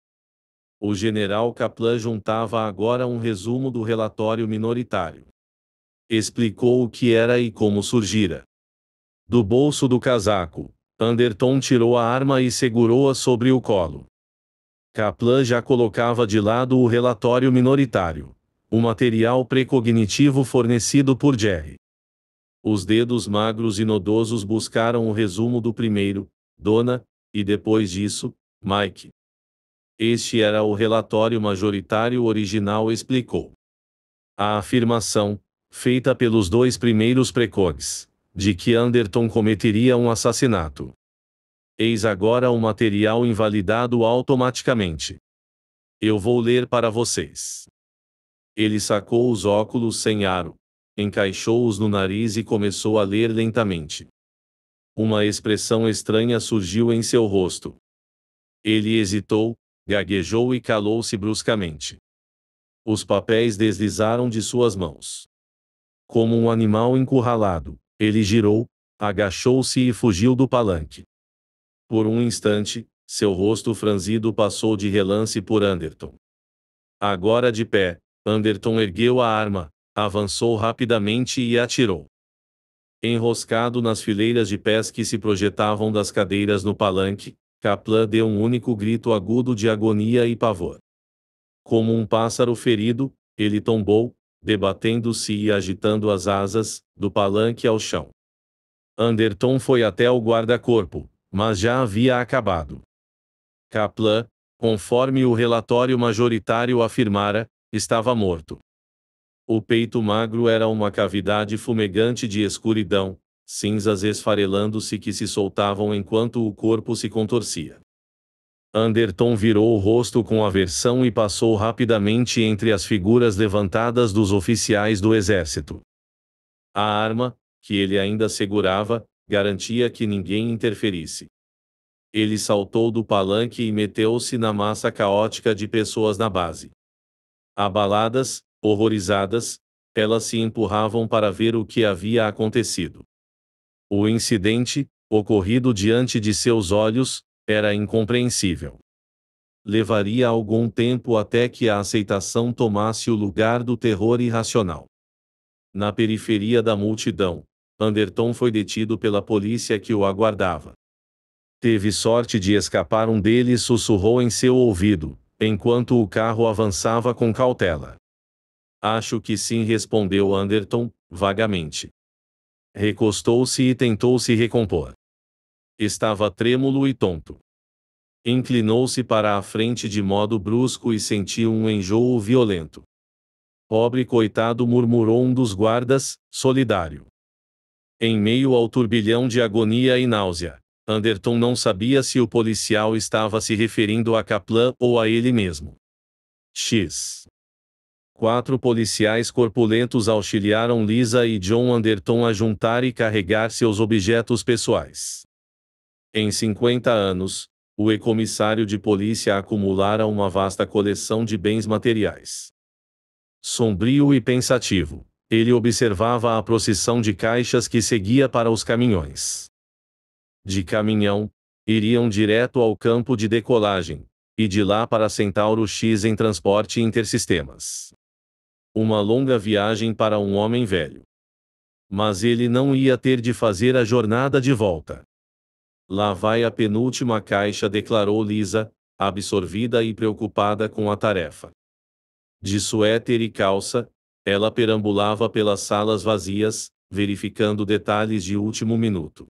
O general Kaplan juntava agora um resumo do relatório minoritário. Explicou o que era e como surgira. Do bolso do casaco, Anderton tirou a arma e segurou-a sobre o colo. Kaplan já colocava de lado o relatório minoritário, o material precognitivo fornecido por Jerry. Os dedos magros e nodosos buscaram o resumo do primeiro, Dona, e depois disso, Mike. Este era o relatório majoritário original, explicou. A afirmação, feita pelos 2 primeiros precogs, de que Anderton cometeria um assassinato. Eis agora o material invalidado automaticamente. Eu vou ler para vocês. Ele sacou os óculos sem aro, encaixou-os no nariz e começou a ler lentamente. Uma expressão estranha surgiu em seu rosto. Ele hesitou, gaguejou e calou-se bruscamente. Os papéis deslizaram de suas mãos. Como um animal encurralado, ele girou, agachou-se e fugiu do palanque. Por um instante, seu rosto franzido passou de relance por Anderton. Agora de pé, Anderton ergueu a arma, avançou rapidamente e atirou. Enroscado nas fileiras de pés que se projetavam das cadeiras no palanque, Kaplan deu um único grito agudo de agonia e pavor. Como um pássaro ferido, ele tombou, debatendo-se e agitando as asas, do palanque ao chão. Anderton foi até o guarda-corpo, mas já havia acabado. Kaplan, conforme o relatório majoritário afirmara, estava morto. O peito magro era uma cavidade fumegante de escuridão, cinzas esfarelando-se que se soltavam enquanto o corpo se contorcia. Anderton virou o rosto com aversão e passou rapidamente entre as figuras levantadas dos oficiais do exército. A arma, que ele ainda segurava, garantia que ninguém interferisse. Ele saltou do palanque e meteu-se na massa caótica de pessoas na base. Abaladas, horrorizadas, elas se empurravam para ver o que havia acontecido. O incidente, ocorrido diante de seus olhos, era incompreensível. Levaria algum tempo até que a aceitação tomasse o lugar do terror irracional. Na periferia da multidão, Anderton foi detido pela polícia que o aguardava. Teve sorte de escapar. Um deles sussurrou em seu ouvido, enquanto o carro avançava com cautela. Acho que sim, respondeu Anderton, vagamente. Recostou-se e tentou se recompor. Estava trêmulo e tonto. Inclinou-se para a frente de modo brusco e sentiu um enjoo violento. Pobre coitado, murmurou um dos guardas, solidário. Em meio ao turbilhão de agonia e náusea, Anderton não sabia se o policial estava se referindo a Kaplan ou a ele mesmo. X. 4 policiais corpulentos auxiliaram Lisa e John Anderton a juntar e carregar seus objetos pessoais. Em 50 anos, o ex-comissário de polícia acumulara uma vasta coleção de bens materiais. Sombrio e pensativo, ele observava a procissão de caixas que seguia para os caminhões. De caminhão, iriam direto ao campo de decolagem, e de lá para Centauro X em transporte intersistemas. Uma longa viagem para um homem velho. Mas ele não ia ter de fazer a jornada de volta. Lá vai a penúltima caixa, declarou Lisa, absorvida e preocupada com a tarefa. De suéter e calça, ela perambulava pelas salas vazias, verificando detalhes de último minuto.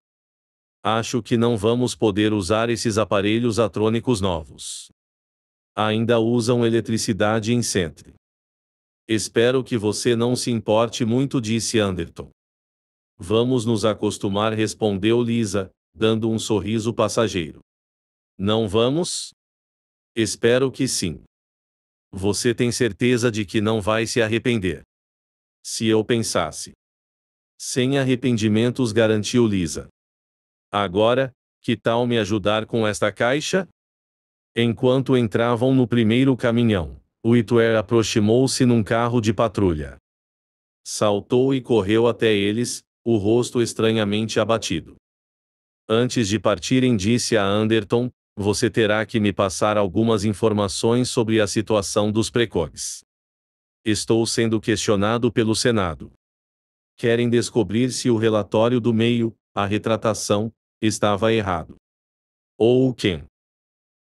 Acho que não vamos poder usar esses aparelhos atrônicos novos. Ainda usam eletricidade em Centre. Espero que você não se importe muito, disse Anderton. Vamos nos acostumar, respondeu Lisa, dando um sorriso passageiro. Não vamos? Espero que sim. Você tem certeza de que não vai se arrepender? Se eu pensasse. Sem arrependimentos, garantiu Lisa. Agora, que tal me ajudar com esta caixa? Enquanto entravam no primeiro caminhão, Whitwer aproximou-se num carro de patrulha. Saltou e correu até eles, o rosto estranhamente abatido. Antes de partirem, disse a Anderton: você terá que me passar algumas informações sobre a situação dos precogs. Estou sendo questionado pelo Senado. Querem descobrir se o relatório do meio, a retratação, estava errado. Ou quem?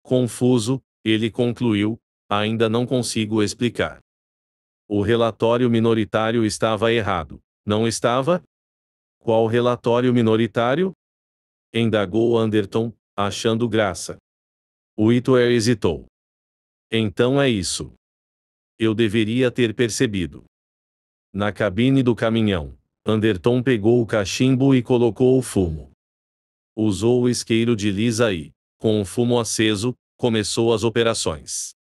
Confuso, ele concluiu: ainda não consigo explicar. O relatório minoritário estava errado, não estava? Qual relatório minoritário? Indagou Anderton, achando graça. Whitwer hesitou. Então é isso. Eu deveria ter percebido. Na cabine do caminhão, Anderton pegou o cachimbo e colocou o fumo. Usou o isqueiro de Lisa e, com o fumo aceso, começou as operações.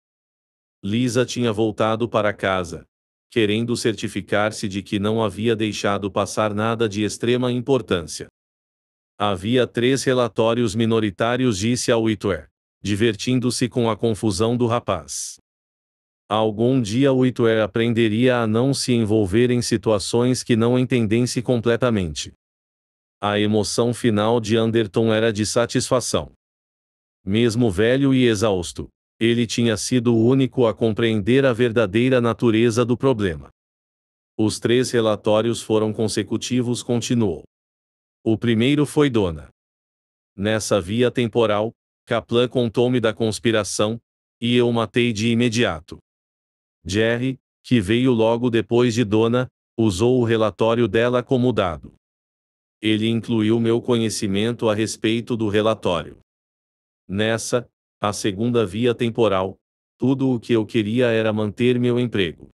Lisa tinha voltado para casa, querendo certificar-se de que não havia deixado passar nada de extrema importância. Havia 3 relatórios minoritários, disse a Whitwer, divertindo-se com a confusão do rapaz. Algum dia Whitwer aprenderia a não se envolver em situações que não entendesse completamente. A emoção final de Anderton era de satisfação. Mesmo velho e exausto, ele tinha sido o único a compreender a verdadeira natureza do problema. Os 3 relatórios foram consecutivos, continuou. O primeiro foi Dona. Nessa via temporal, Kaplan contou-me da conspiração, e eu matei de imediato. Jerry, que veio logo depois de Dona, usou o relatório dela como dado. Ele incluiu meu conhecimento a respeito do relatório. Nessa, a segunda via temporal, tudo o que eu queria era manter meu emprego.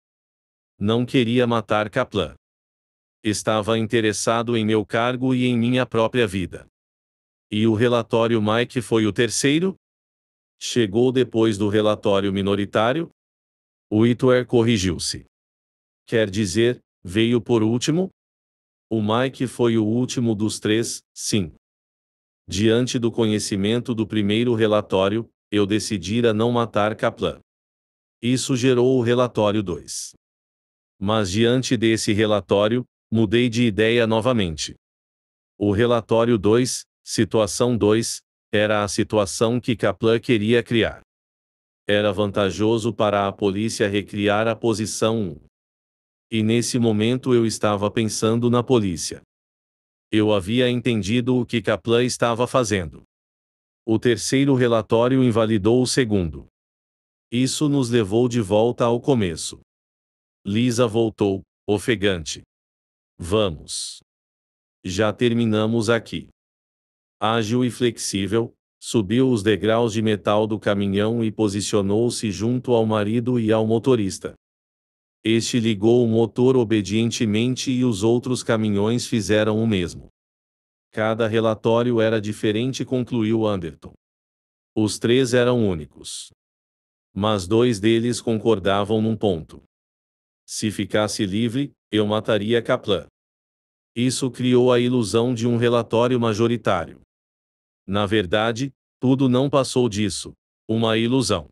Não queria matar Kaplan. Estava interessado em meu cargo e em minha própria vida. E o relatório Mike foi o terceiro? Chegou depois do relatório minoritário? Whitwer corrigiu-se. Quer dizer, veio por último? O Mike foi o último dos 3, sim. Diante do conhecimento do primeiro relatório, eu decidira não matar Kaplan. Isso gerou o relatório 2. Mas diante desse relatório, mudei de ideia novamente. O relatório 2, situação 2, era a situação que Kaplan queria criar. Era vantajoso para a polícia recriar a posição 1. E nesse momento eu estava pensando na polícia. Eu havia entendido o que Kaplan estava fazendo. O terceiro relatório invalidou o segundo. Isso nos levou de volta ao começo. Lisa voltou, ofegante. Vamos. Já terminamos aqui. Ágil e flexível, subiu os degraus de metal do caminhão e posicionou-se junto ao marido e ao motorista. Este ligou o motor obedientemente e os outros caminhões fizeram o mesmo. Cada relatório era diferente, concluiu Anderton. Os 3 eram únicos. Mas 2 deles concordavam num ponto. Se ficasse livre, eu mataria Kaplan. Isso criou a ilusão de um relatório majoritário. Na verdade, tudo não passou disso. Uma ilusão.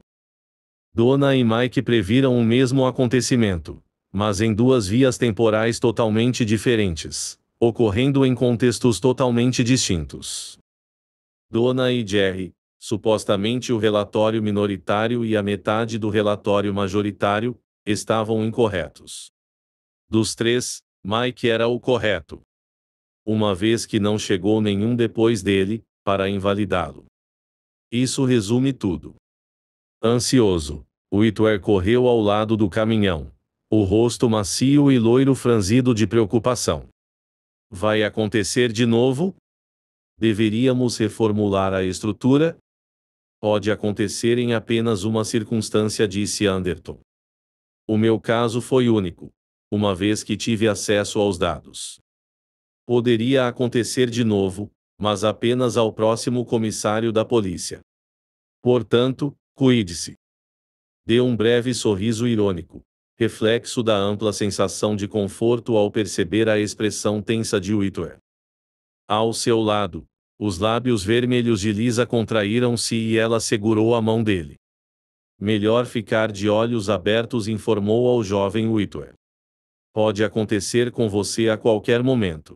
Dona e Mike previram o mesmo acontecimento, mas em 2 vias temporais totalmente diferentes, ocorrendo em contextos totalmente distintos. Dona e Jerry, supostamente o relatório minoritário e a metade do relatório majoritário, estavam incorretos. Dos 3, Mike era o correto. Uma vez que não chegou nenhum depois dele, para invalidá-lo. Isso resume tudo. Ansioso, Whitwer correu ao lado do caminhão, o rosto macio e loiro franzido de preocupação. Vai acontecer de novo? Deveríamos reformular a estrutura? Pode acontecer em apenas uma circunstância, disse Anderton. O meu caso foi único, uma vez que tive acesso aos dados. Poderia acontecer de novo, mas apenas ao próximo comissário da polícia. Portanto, cuide-se. Deu um breve sorriso irônico, reflexo da ampla sensação de conforto ao perceber a expressão tensa de Whitwer. Ao seu lado, os lábios vermelhos de Lisa contraíram-se e ela segurou a mão dele. Melhor ficar de olhos abertos, informou ao jovem Whitwer. Pode acontecer com você a qualquer momento.